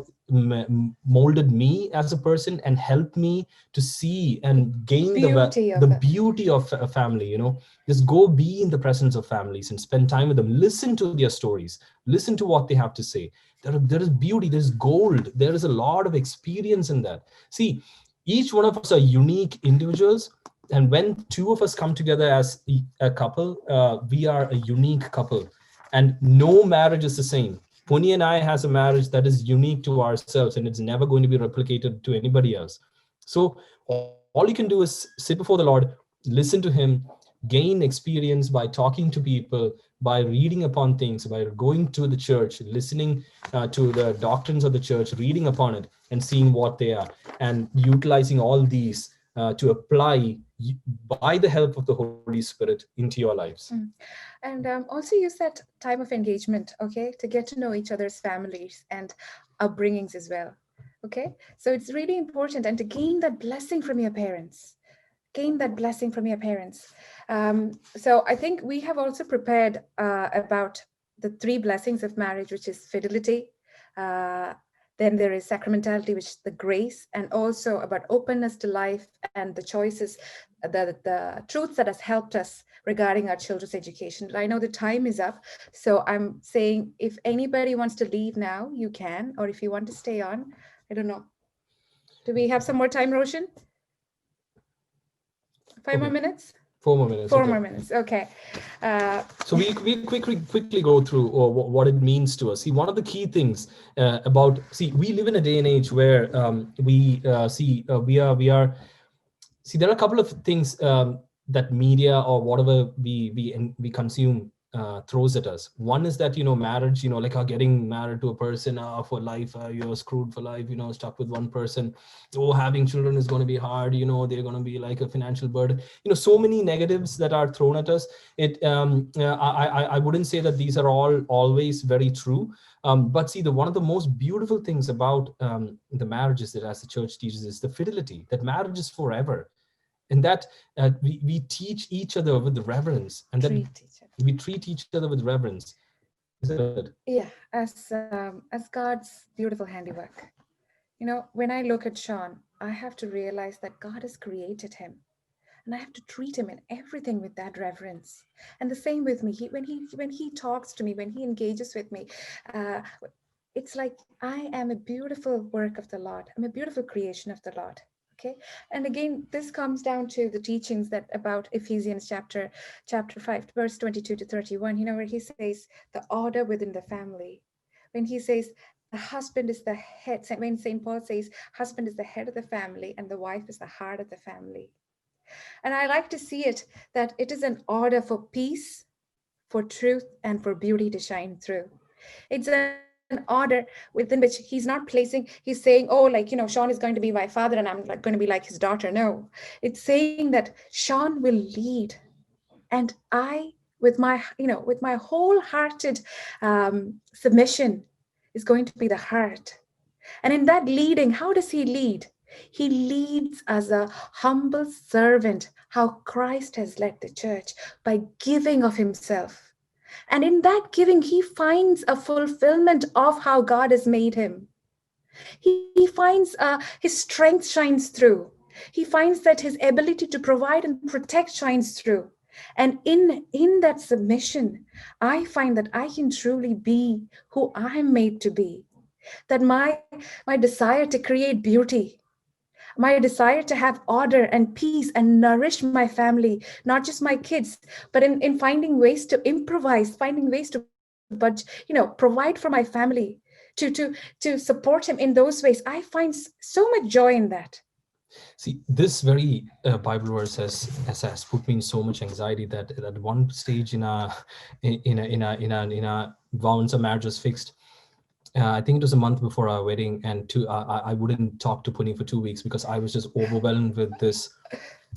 molded me as a person and helped me to see and gain the beauty of a family. You know, just go be in the presence of families and spend time with them. Listen to their stories. Listen to what they have to say. There is beauty. There's gold. There is a lot of experience in that. See, each one of us are unique individuals, and when two of us come together as a couple, we are a unique couple, and no marriage is the same. Ponny and I has a marriage that is unique to ourselves, and it's never going to be replicated to anybody else. So all you can do is sit before the Lord, listen to Him, gain experience by talking to people, by reading upon things, by going to the church, listening to the doctrines of the church, reading upon it, and seeing what they are, and utilizing all these to apply by the help of the Holy Spirit into your lives. And also use that time of engagement, okay, to get to know each other's families and upbringings as well. Okay, so it's really important, and to gain that blessing from your parents. Gain that blessing from your parents. So I think we have also prepared about the 3 blessings of marriage, which is fidelity. Then there is sacramentality, which is the grace, and also about openness to life and the choices, the truths that has helped us regarding our children's education. But I know the time is up, so I'm saying if anybody wants to leave now, you can, or if you want to stay on, I don't know. Do we have some more time, Roshan? 5 more minutes? 4 more minutes. 4 more minutes. Okay. So we quickly go through what it means to us. See, one of the key things about, see, we live in a day and age where we are. See, there are a couple of things that media or whatever we consume throws at us. One is that, you know, marriage, you know, like getting married to a person for life, you're screwed for life, you know, stuck with one person. Oh, having children is going to be hard, you know, they're going to be like a financial burden. You know, so many negatives that are thrown at us. I wouldn't say that these are all always very true. But see, one of the most beautiful things about the marriage is that, as the church teaches, is the fidelity, that marriage is forever. And that we teach each other with reverence, and that we treat each other with reverence. Isn't it? Yeah, as God's beautiful handiwork. You know, when I look at Shaun, I have to realize that God has created him, and I have to treat him in everything with that reverence. And the same with me. When he talks to me, when he engages with me, it's like I am a beautiful work of the Lord. I'm a beautiful creation of the Lord. Okay, and again, this comes down to the teachings that about Ephesians chapter 5, verse 22 to 31. You know, where he says the order within the family. When he says the husband is the head, when St. Paul says husband is the head of the family and the wife is the heart of the family. And I like to see it that it is an order for peace, for truth, and for beauty to shine through. It's an order within which he's saying, oh, like, you know, Shaun is going to be my father and I'm like going to be like his daughter. No, it's saying that Shaun will lead, and I, with my, you know, with my wholehearted submission, is going to be the heart. And in that leading, how does he lead? He leads as a humble servant, how Christ has led the church, by giving of himself. And in that giving, he finds a fulfillment of how God has made him. He finds his strength shines through. He finds that his ability to provide and protect shines through. And in that submission, I find that I can truly be who I'm made to be. That my desire to create beauty, my desire to have order and peace and nourish my family, not just my kids, but in finding ways to improvise, finding ways to provide for my family, to support him in those ways. I find so much joy in that. See, this very Bible verse has put me in so much anxiety that at one stage once a marriage was fixed, I think it was a month before our wedding, and I wouldn't talk to Puni for 2 weeks because I was just overwhelmed with this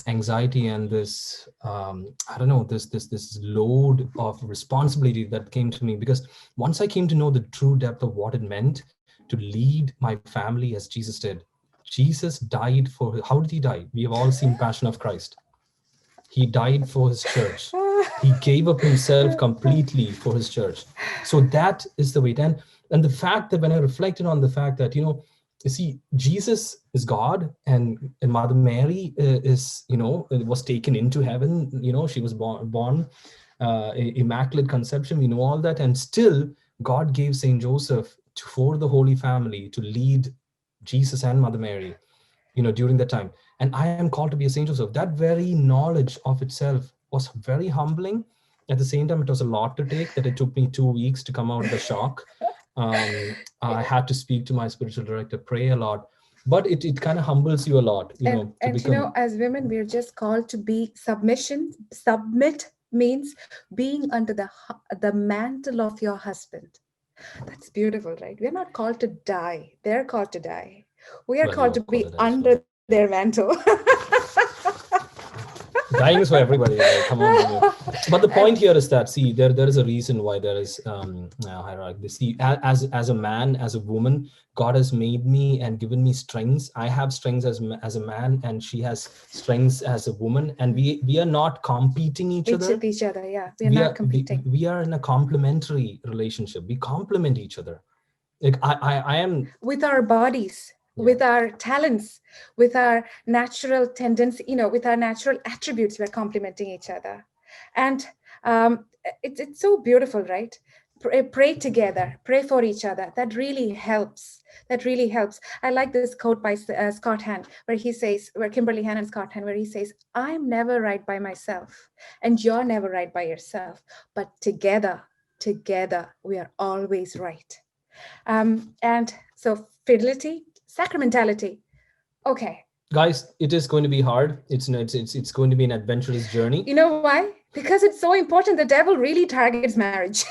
anxiety and this I don't know, this load of responsibility that came to me, because once I came to know the true depth of what it meant to lead my family as Jesus did. Jesus died for, how did he die? We have all seen Passion of Christ. He died for his church. He gave up himself completely for his church. So that is the weight. And the fact that when I reflected on the fact that, you see, Jesus is God, and Mother Mary is, was taken into heaven. She was born immaculate conception. We know all that. And still, God gave Saint Joseph for the Holy Family to lead Jesus and Mother Mary, during that time. And I am called to be a Saint Joseph. That very knowledge of itself was very humbling. At the same time, it was a lot to take, that it took me 2 weeks to come out of the shock. I had to speak to my spiritual director, pray a lot, but it kind of humbles you a lot, to become. As women, we're just called to be submission. Submit means being under the mantle of your husband. That's beautiful, right? We're not called to die. They're called to die. We are Well, called you're to be called it as under well. their mantle. Dying is for everybody. Come on. But the point here is that, see, there is a reason why there is hierarchy. See, as a man, as a woman, God has made me and given me strengths. I have strengths as a man, and she has strengths as a woman, and we are not competing each other. With each other, yeah. We're we not are competing. we are in a complementary relationship. We complement each other. Like I am with our bodies, with our talents, with our natural tendency, with our natural attributes, we're complementing each other. And it's so beautiful, right? Pray together, pray for each other. That really helps. I like this quote by Scott Hahn, where Kimberly Hahn and Scott Hahn, where he says, I'm never right by myself, and you're never right by yourself, but together, we are always right. And so fidelity, sacramentality. Okay. Guys, it is going to be hard. It's going to be an adventurous journey. You know why? Because it's so important. The devil really targets marriage.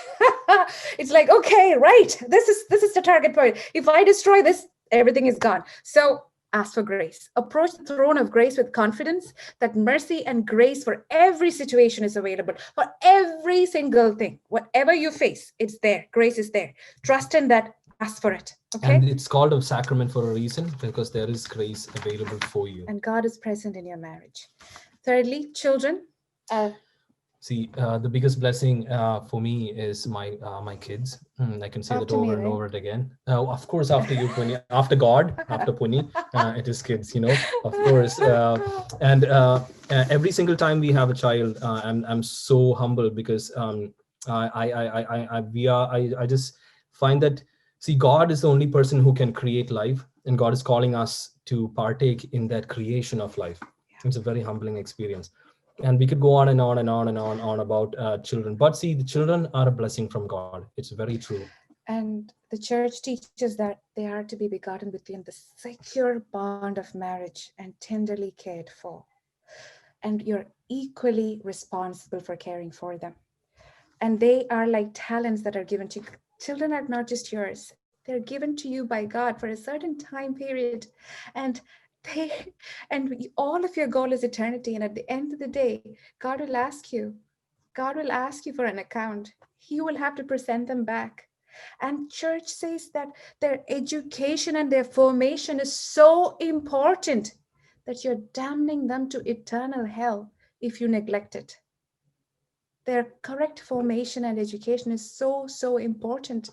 It's like, okay, right. This is the target point. If I destroy this, everything is gone. So ask for grace. Approach the throne of grace with confidence that mercy and grace for every situation is available, for every single thing. Whatever you face, it's there. Grace is there. Trust in that. Ask for it. Okay. And it's called a sacrament for a reason, because there is grace available for you. And God is present in your marriage. Thirdly, children. See, the biggest blessing for me is my kids. I can say that over and over again. Of course, after you, Puni, after God, after Puni, it is kids. Of course. And every single time we have a child, I'm so humbled, because I just find that, see, God is the only person who can create life, and God is calling us to partake in that creation of life. It's a very humbling experience. And we could go on and on and on and on about children. But see, the children are a blessing from God. It's very true. And the church teaches that they are to be begotten within the secure bond of marriage and tenderly cared for. And you're equally responsible for caring for them. And they are like talents that are given to you. Children are not just yours. They're given to you by God for a certain time period. And all of your goal is eternity. And at the end of the day, God will ask you for an account. You will have to present them back. And church says that their education and their formation is so important that you're damning them to eternal hell if you neglect it. Their correct formation and education is so important.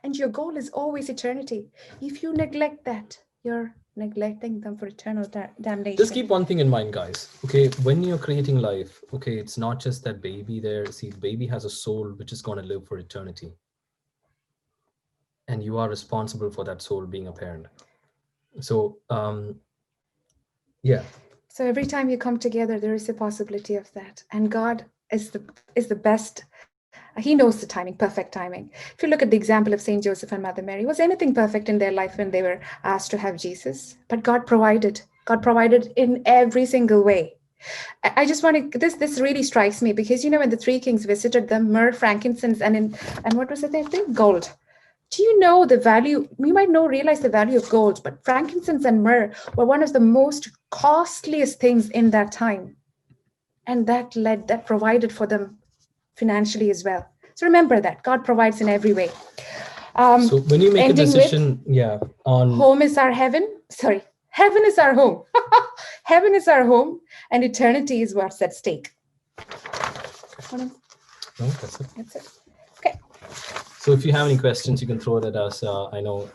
And your goal is always eternity. If you neglect that, you're neglecting them for eternal damnation. Just keep one thing in mind, guys. Okay, when you're creating life, okay, it's not just that baby there. See, the baby has a soul which is going to live for eternity. And you are responsible for that soul being a parent. So, yeah. So every time you come together, there is a possibility of that. And God is the best. He knows the timing, perfect timing. If you look at the example of Saint Joseph and Mother Mary, was anything perfect in their life when they were asked to have Jesus? But God provided. God provided in every single way. I just want to, this really strikes me because, when the three kings visited them, myrrh, frankincense, and what was the thing? Gold. Do you know the value? You might realize the value of gold, but frankincense and myrrh were one of the most costliest things in that time. And that provided for them financially as well. So remember that God provides in every way. So when you make a decision, on home is our heaven. Sorry, heaven is our home. Heaven is our home, and eternity is what's at stake. No, that's it. That's it. Okay. So if you have any questions, you can throw it at us. I know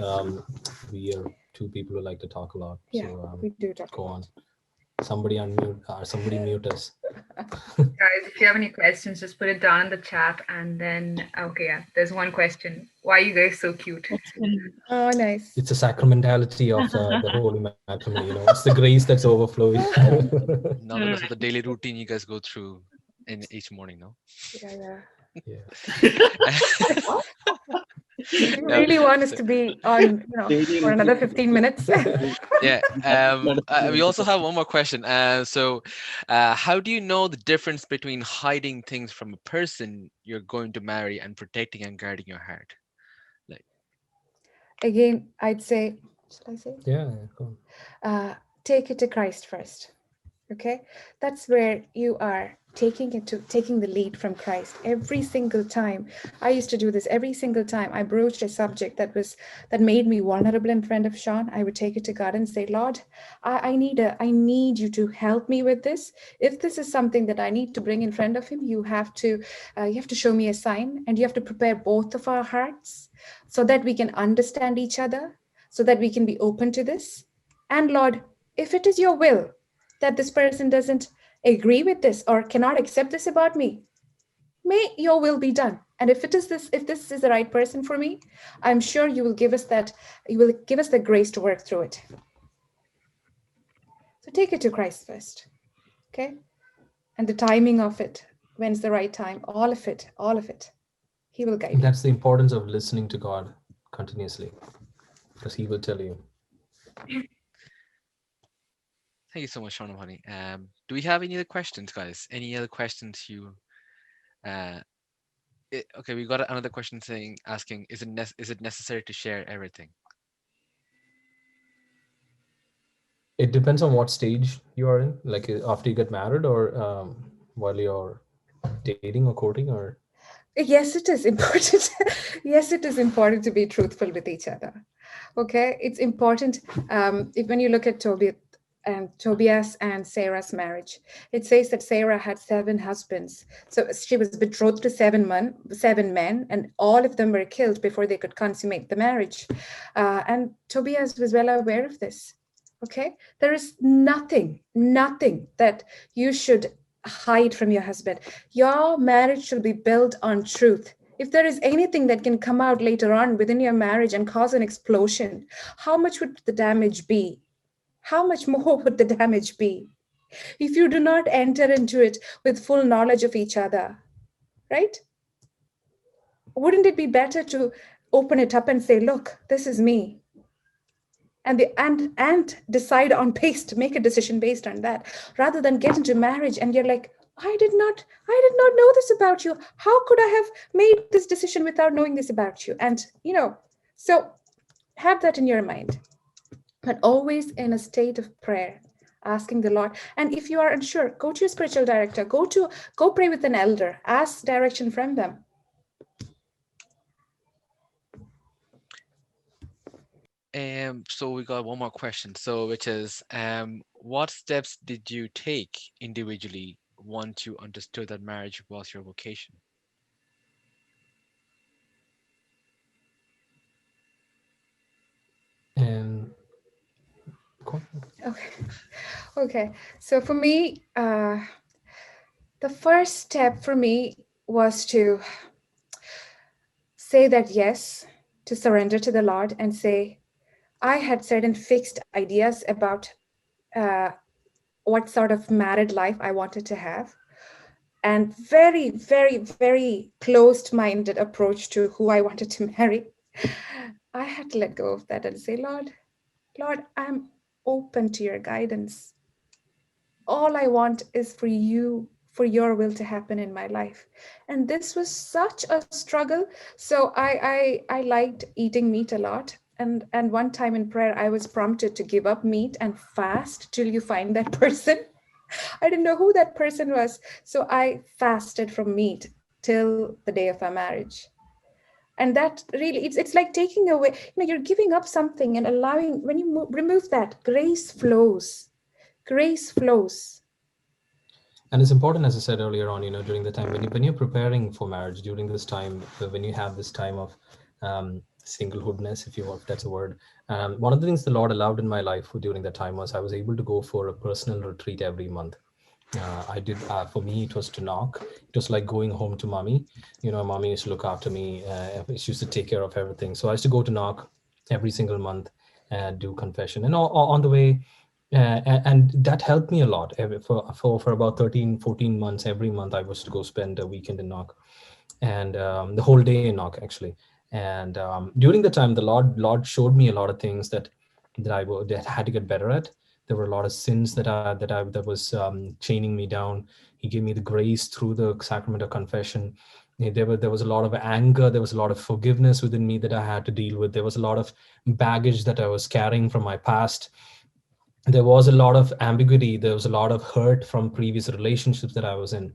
we are two people who like to talk a lot. Yeah, so we do talk. Go on. Somebody unmute or somebody mute us. Guys, if you have any questions, just put it down in the chat. And then, there's one question. Why are you guys so cute? Oh, nice. It's a sacramentality of the holy matrimony. It's the grace that's overflowing. Now the daily routine you guys go through in each morning, no? Yeah. You really want us to be on, for another 15 minutes? Yeah. We also have one more question. So how do you know the difference between hiding things from a person you're going to marry and protecting and guarding your heart? Again, I'd say, should I say? Yeah, go on. Take it to Christ first. Okay, that's where you are taking the lead from Christ every single time. I used to do this every single time I broached a subject that made me vulnerable in front of Shaun. I would take it to God and say, Lord, I need you to help me with this. If this is something that I need to bring in front of him, you have to show me a sign, and you have to prepare both of our hearts so that we can understand each other, so that we can be open to this. And Lord, if it is your will that this person doesn't agree with this or cannot accept this about me, may your will be done. And if this is the right person for me, I'm sure you will give us the grace to work through it. So take it to Christ first. Okay? And the timing of it, when's the right time, all of it, he will guide you. That's the importance of listening to God continuously, because he will tell you. Thank you so much, Shaun and Ponny. Do we have any other questions, guys? Any other questions you? Okay, we got another question asking, is it necessary to share everything? It depends on what stage you are in, like after you get married or while you're dating or courting, or. Yes, it is important. Yes, it is important to be truthful with each other. Okay, it's important. When you look at Tobias and Sarah's marriage, it says that Sarah had 7 husbands. So she was betrothed to 7 men, and all of them were killed before they could consummate the marriage. And Tobias was well aware of this. Okay, there is nothing that you should hide from your husband. Your marriage should be built on truth. If there is anything that can come out later on within your marriage and cause an explosion, how much would the damage be? How much more would the damage be if you do not enter into it with full knowledge of each other, right? Wouldn't it be better to open it up and say, look, this is me, and decide on make a decision based on that, rather than get into marriage and you're like, I did not know this about you. How could I have made this decision without knowing this about you? And so have that in your mind, but always in a state of prayer, asking the Lord. And if you are unsure, go to your spiritual director, go pray with an elder, ask direction from them. So we got one more question. So which is, what steps did you take individually once you understood that marriage was your vocation? And Okay. So for me, the first step for me was to say that yes, to surrender to the Lord and say, I had certain fixed ideas about what sort of married life I wanted to have, and very, very, very closed-minded approach to who I wanted to marry. I had to let go of that and say, Lord, open to your guidance. All I want is for you, for your will to happen in my life. And this was such a struggle. So I liked eating meat a lot. And one time in prayer, I was prompted to give up meat and fast till you find that person. I didn't know who that person was. So I fasted from meat till the day of our marriage. And that really, it's like taking away, you're giving up something and allowing, when you remove that, grace flows. Grace flows. And it's important, as I said earlier on, during the time when you're preparing for marriage, during this time, when you have this time of singlehoodness, if you want, if that's a word. One of the things the Lord allowed in my life during that time was I was able to go for a personal retreat every month. I did, for me, it was to knock. It was like going home to mommy. Mommy used to look after me. She used to take care of everything. So I used to go to knock every single month and do confession. And on the way, and that helped me a lot. For about 13, 14 months, every month I was to go spend a weekend in knock, and the whole day in knock, actually. And during the time, the Lord showed me a lot of things that had to get better at. There were a lot of sins that was chaining me down. He gave me the grace through the sacrament of confession. There was a lot of anger. There was a lot of forgiveness within me that I had to deal with. There was a lot of baggage that I was carrying from my past. There was a lot of ambiguity. There was a lot of hurt from previous relationships that I was in.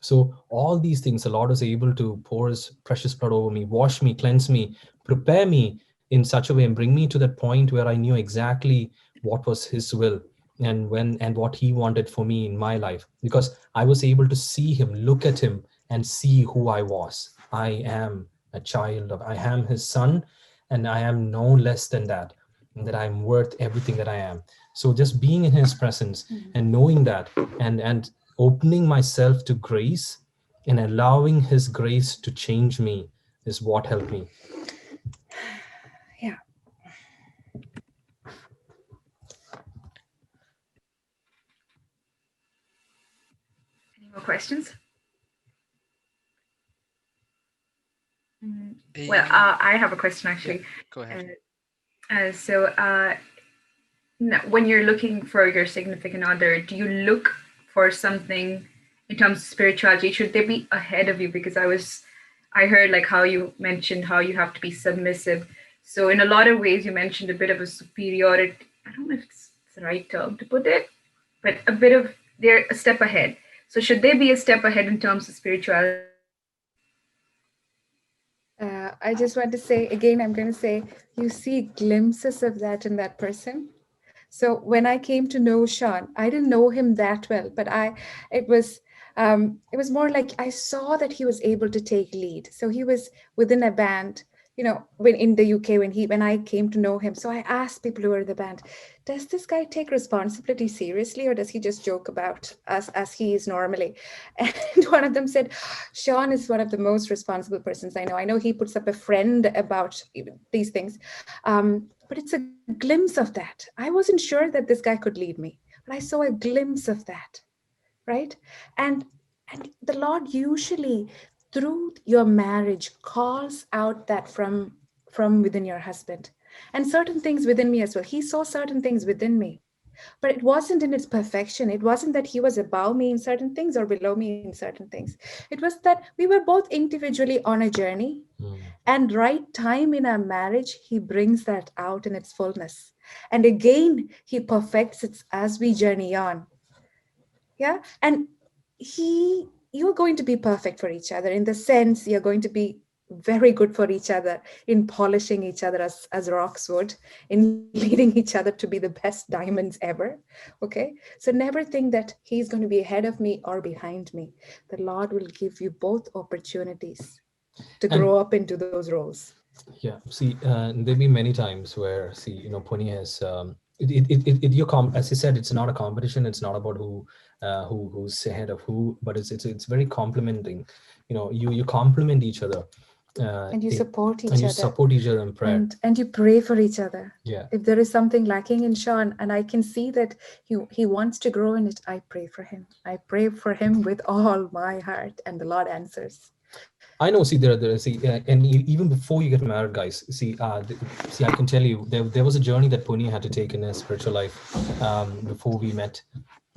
So all these things, the Lord was able to pour his precious blood over me, wash me, cleanse me, prepare me in such a way, and bring me to that point where I knew exactly what was his will and what he wanted for me in my life, because I was able to see him, look at him, and see who I was. I am a child of, I am his son, and I am no less than that, and that I'm worth everything that I am. So just being in his presence and knowing that, and opening myself to grace and allowing his grace to change me is what helped me. Yeah. Any more questions? Well, Eh, I have a question yeah, actually. go ahead. So, when you're looking for your significant other, do you look for something in terms of spirituality? Should they be ahead of you? Because I heard like how you mentioned how you have to be submissive. So in a lot of ways, you mentioned a bit of a superiority. I don't know if it's the right term to put it, but a bit of they're a step ahead. So should they be a step ahead in terms of spirituality? I just want to say again, I'm going to say, you see glimpses of that in that person. So when I came to know Shaun, I didn't know him that well, but it was it was more like I saw that he was able to take lead. So he was within a band, when in the UK, when I came to know him. So I asked people who were in the band, does this guy take responsibility seriously, or does he just joke about us as he is normally? And one of them said, Shaun is one of the most responsible persons I know. I know he puts up a friend about these things. But it's a glimpse of that. I wasn't sure that this guy could lead me, but I saw a glimpse of that, right? And and the Lord usually, through your marriage, calls out that from within your husband, and certain things within me as well. He saw certain things within me, but it wasn't in its perfection. It wasn't that he was above me in certain things or below me in certain things. It was that we were both individually on a journey, and right time in our marriage, he brings that out in its fullness. And again, he perfects it as we journey on. Yeah. And you're going to be perfect for each other, in the sense you're going to be very good for each other in polishing each other as rocks would, in leading each other to be the best diamonds ever. Okay. So never think that he's going to be ahead of me or behind me. The Lord will give you both opportunities to And grow up into those roles. yeah, see, there've been many times where, see, Pony has, as you said, it's not a competition. It's not about who's ahead of who, but it's very complimenting. You complement each other, And you support and each you other, support each other in prayer. and you pray for each other. Yeah. If there is something lacking in Shaun and I can see that he wants to grow in it, I pray for him. I pray for him with all my heart, and the Lord answers. I know. See, see, and even before you get married, guys. See, see, I can tell you, there was a journey that Puni had to take in his spiritual life before we met,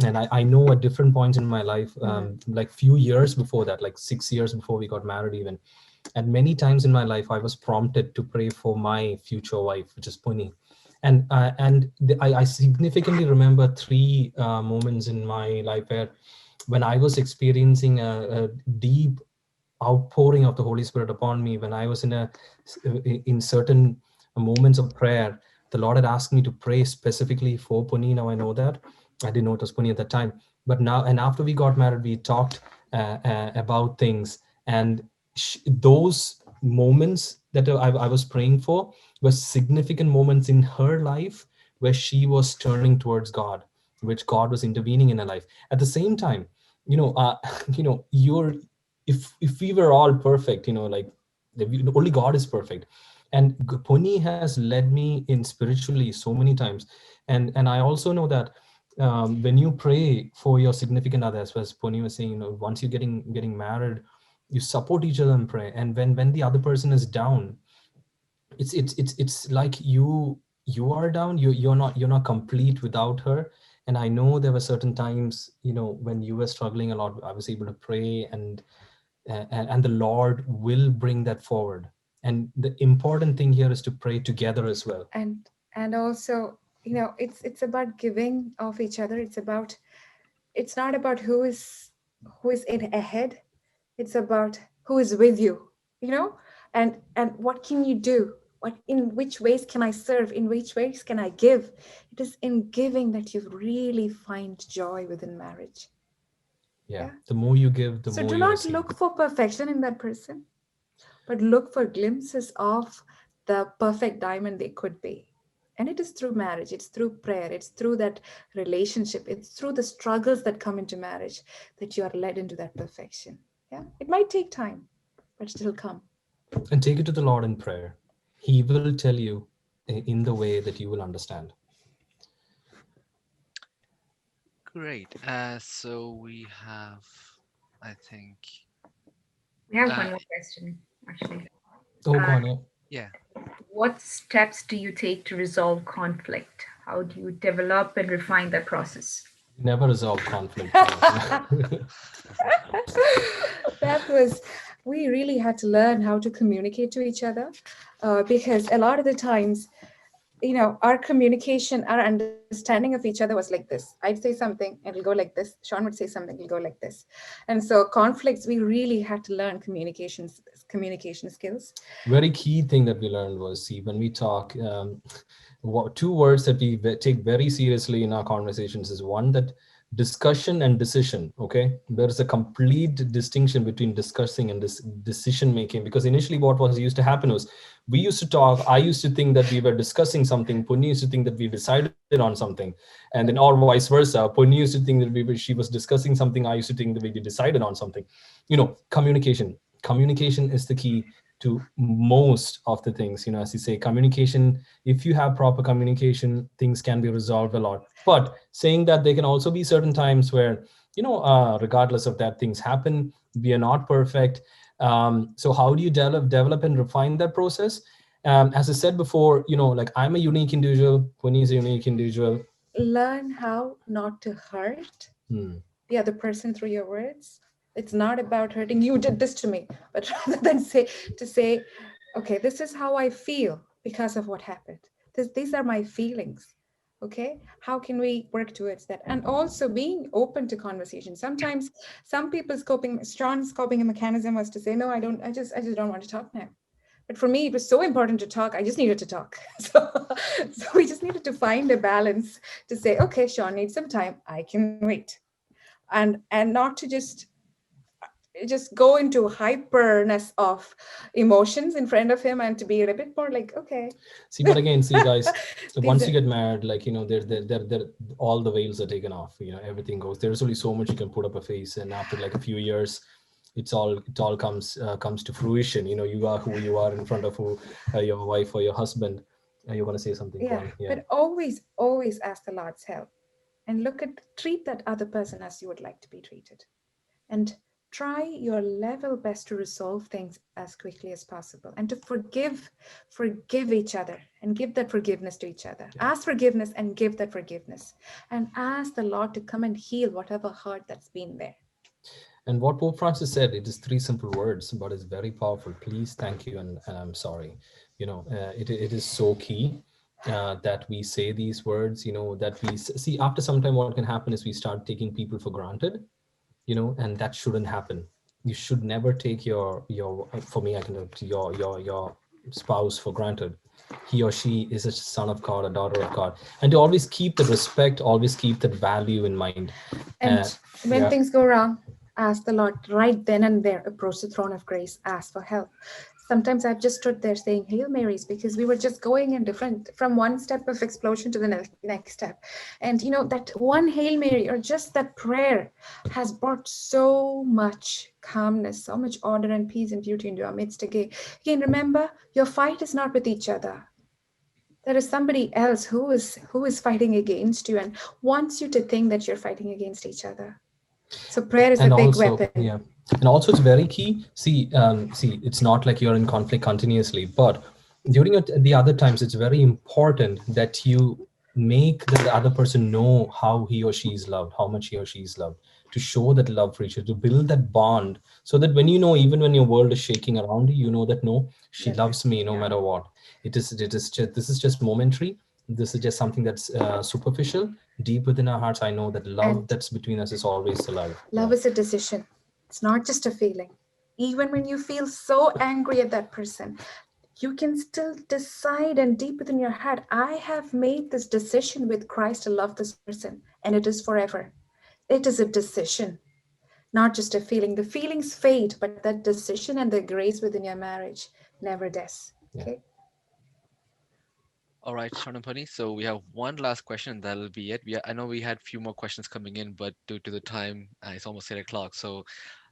and I know at different points in my life, like few years before that, like 6 years before we got married, even, and many times in my life, I was prompted to pray for my future wife, which is Puni, I significantly remember three moments in my life where, when I was experiencing a deep outpouring of the Holy Spirit upon me, when I was in certain moments of prayer, the Lord had asked me to pray specifically for Puni. Now I know that. I didn't know it was Puni at that time, but now, and after we got married, we talked about things, and those moments that I was praying for were significant moments in her life where she was turning towards God, which God was intervening in her life. At the same time, you're, if we were all perfect, like only God is perfect, and Puni has led me in spiritually so many times, and I also know that when you pray for your significant other, as Puni was saying, once you're getting married, you support each other in prayer, and when the other person is down, it's like you are down, you're not complete without her. And I know there were certain times, when you were struggling a lot, I was able to pray, and the Lord will bring that forward. And the important thing here is to pray together as well. And also, it's about giving of each other. It's not about who is in ahead. It's about who is with you, and what can you do, what in which ways can I serve, in which ways can I give. It is in giving that you really find joy within marriage. Yeah, Yeah. the more you give, the So more do you not receive. look for perfection in that person, but look for glimpses of the perfect diamond they could be. And it is through marriage, it's through prayer, it's through that relationship, it's through the struggles that come into marriage that you are led into that perfection. Yeah, it might take time, but it'll come. And take it to the Lord in prayer. He will tell you in the way that you will understand. Great. So we have, I think, We have uh, one more question, actually. Oh, go Uh, on, yeah. yeah. what steps do you take to resolve conflict? How do you develop and refine that process? Never resolve conflict. That was, we really had to learn how to communicate to each other, because a lot of the times, our communication, our understanding of each other was like this. I'd say something, it'll go like this. Sean would say something, it'll go like this. And so conflicts, we really had to learn communication skills. Very key thing that we learned was, see, when we talk, two words that we take very seriously in our conversations is, one, that discussion and decision. Okay, there is a complete distinction between discussing and this decision making, because initially what was used to happen was, we used to talk, I used to think that we were discussing something, Punni used to think that we decided on something, and then, or vice versa, Punni used to think that she was discussing something, I used to think that we decided on something. Communication is the key to most of the things. As you say, communication, if you have proper communication, things can be resolved a lot. But saying that, there can also be certain times where, regardless of that, things happen, we are not perfect. So how do you develop and refine that process? As I said before, like, I'm a unique individual, Puni is a unique individual. Learn how not to hurt Hmm. the other person through your words. It's not about hurting, you did this to me, but rather than say, okay, this is how I feel because of what happened. These are my feelings. Okay, how can we work towards that? And also being open to conversation. Sometimes some people's Sean's coping mechanism was to say, no, I just don't want to talk now. But for me, it was so important to talk. I just needed to talk. So we just needed to find a balance to say, okay, Sean needs some time. I can wait, and not to just go into hyperness of emotions in front of him, and to be a bit more like, okay. See, but again, see, guys, These once are, you get married, like, all the veils are taken off. Everything goes. There's only so much you can put up a face, and after like a few years, it all comes to fruition. You are who you are in front of your wife or your husband. You're gonna say something, yeah, Bonnie? Yeah. but always ask the Lord's help, and treat that other person as you would like to be treated, and try your level best to resolve things as quickly as possible and to forgive each other and give that forgiveness to each other. Yeah. Ask forgiveness and give that forgiveness, and ask the Lord to come and heal whatever hurt that's been there. And what Pope Francis said, it is three simple words, but it's very powerful. Please, thank you, and I'm sorry. It is so key that we say these words. That we see after some time. What can happen is we start taking people for granted. And that shouldn't happen. You should never take your for me, I can your spouse for granted. He or she is a son of God, a daughter of God, and to always keep the respect, always keep that value in mind. And when Yeah. things go wrong, ask the Lord right then and there. Approach the throne of grace, ask for help. Sometimes I've just stood there saying Hail Marys because we were just going in different from one step of explosion to the next step. And that one Hail Mary or just that prayer has brought so much calmness, so much order and peace and beauty into our midst again. Again, remember, your fight is not with each other. There is somebody else who is fighting against you and wants you to think that you're fighting against each other. So prayer is a And big also, weapon. yeah, and also it's very key. See, it's not like you're in conflict continuously, but during the other times, it's very important that you make the other person know how he or she is loved, how much he or she is loved, to show that love for each other, to build that bond, so that when even when your world is shaking around you, you know that no, she loves me no matter what. It is just, this is just momentary. This is just something that's superficial. Deep within our hearts, I know that love And that's between us is always alive. love Yeah. is a decision. It's not just a feeling. Even when you feel so angry at that person, you can still decide, and deep within your heart, I have made this decision with Christ to love this person, and it is forever. It is a decision, not just a feeling. The feelings fade, but that decision and the grace within your marriage never does. Yeah. Okay. All right, Shaun and Ponny. So we have one last question, and that'll be it. I know we had a few more questions coming in, but due to the time, it's almost 8 o'clock. So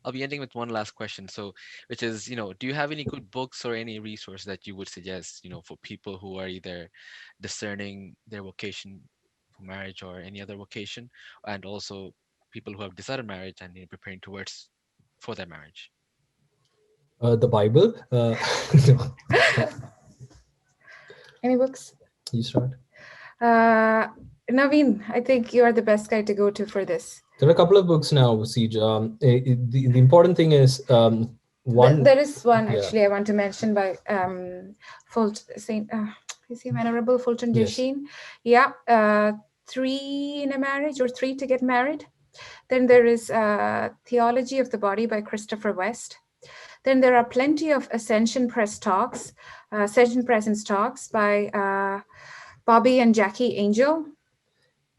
I'll be ending with one last question. So, which is, do you have any good books or any resource that you would suggest, for people who are either discerning their vocation for marriage or any other vocation, and also people who have decided marriage and preparing towards for their marriage? The Bible. Any books? You start. Naveen, I think you are the best guy to go to for this. There are a couple of books now, Siege. The important thing is one. There is one Yeah. actually I want to mention by Saint. Is he Venerable Fulton Yes. Sheen? Yeah, Three in a Marriage or Three to Get Married. Then there is Theology of the Body by Christopher West. Then there are plenty of Ascension Press talks, Ascension Presence talks by Bobby and Jackie Angel.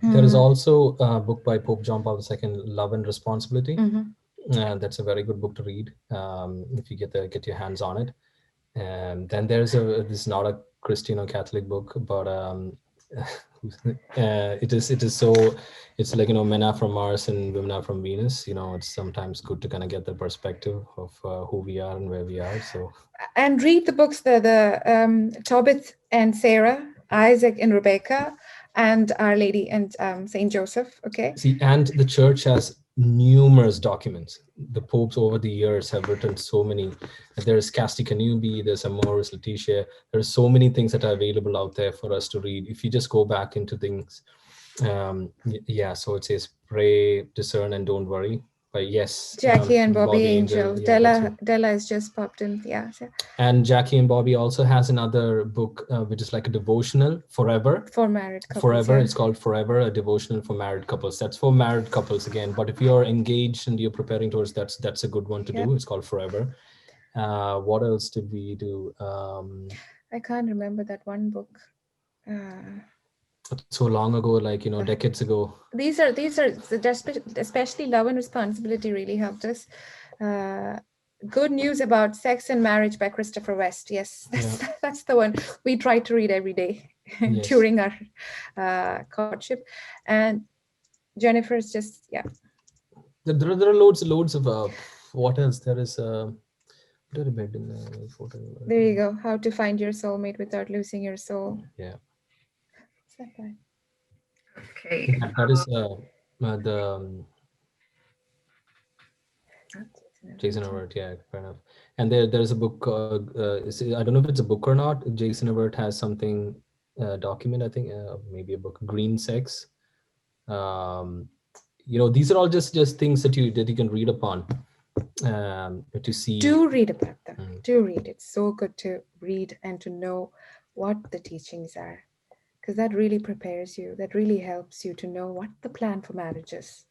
There is also a book by Pope John Paul II, Love and Responsibility. Mm-hmm. That's a very good book to read if you get your hands on it. And then there's this is not a Christian or Catholic book, but it is so, it's like men are from Mars and women are from Venus. It's sometimes good to kind of get the perspective of who we are and where we are. So, and read the books, the Tobit and Sarah, Isaac and Rebecca, and Our Lady and Saint Joseph. Okay. see, and the church has numerous documents. The popes over the years have written so many. There's Casti Canubi, there's Amoris Laetitia. There's so many things that are available out there for us to read. If you just go back into things, yeah. So it says, pray, discern, and don't worry. But yes, Jackie and Bobby Angel. Yeah, Della has just popped in. Yeah. So. And Jackie and Bobby also has another book, which is like a devotional, Forever. For married couples. Forever. Yeah. It's called Forever, a devotional for married couples. That's for married couples again. But if you're engaged and you're preparing towards that's a good one to do. It's called Forever. What else did we do? I can't remember that one book. So long ago, like decades ago. These are especially Love and Responsibility really helped us. Good News About Sex and Marriage by Christopher West. Yes, that's the one we try to read every day during our courtship. And Jennifer's just There are loads of what else? There is there you go. How to Find Your Soulmate Without Losing Your Soul. Yeah. Okay. That is the Jason Evert, yeah, fair enough. And there's a book. I don't know if it's a book or not. Jason Evert has something document. I think maybe a book, Green Sex. Um, these are all just things that you can read upon to see. Do read about them. Mm. Do read. It's so good to read and to know what the teachings are, because that really prepares you. That really helps you to know what the plan for marriage is.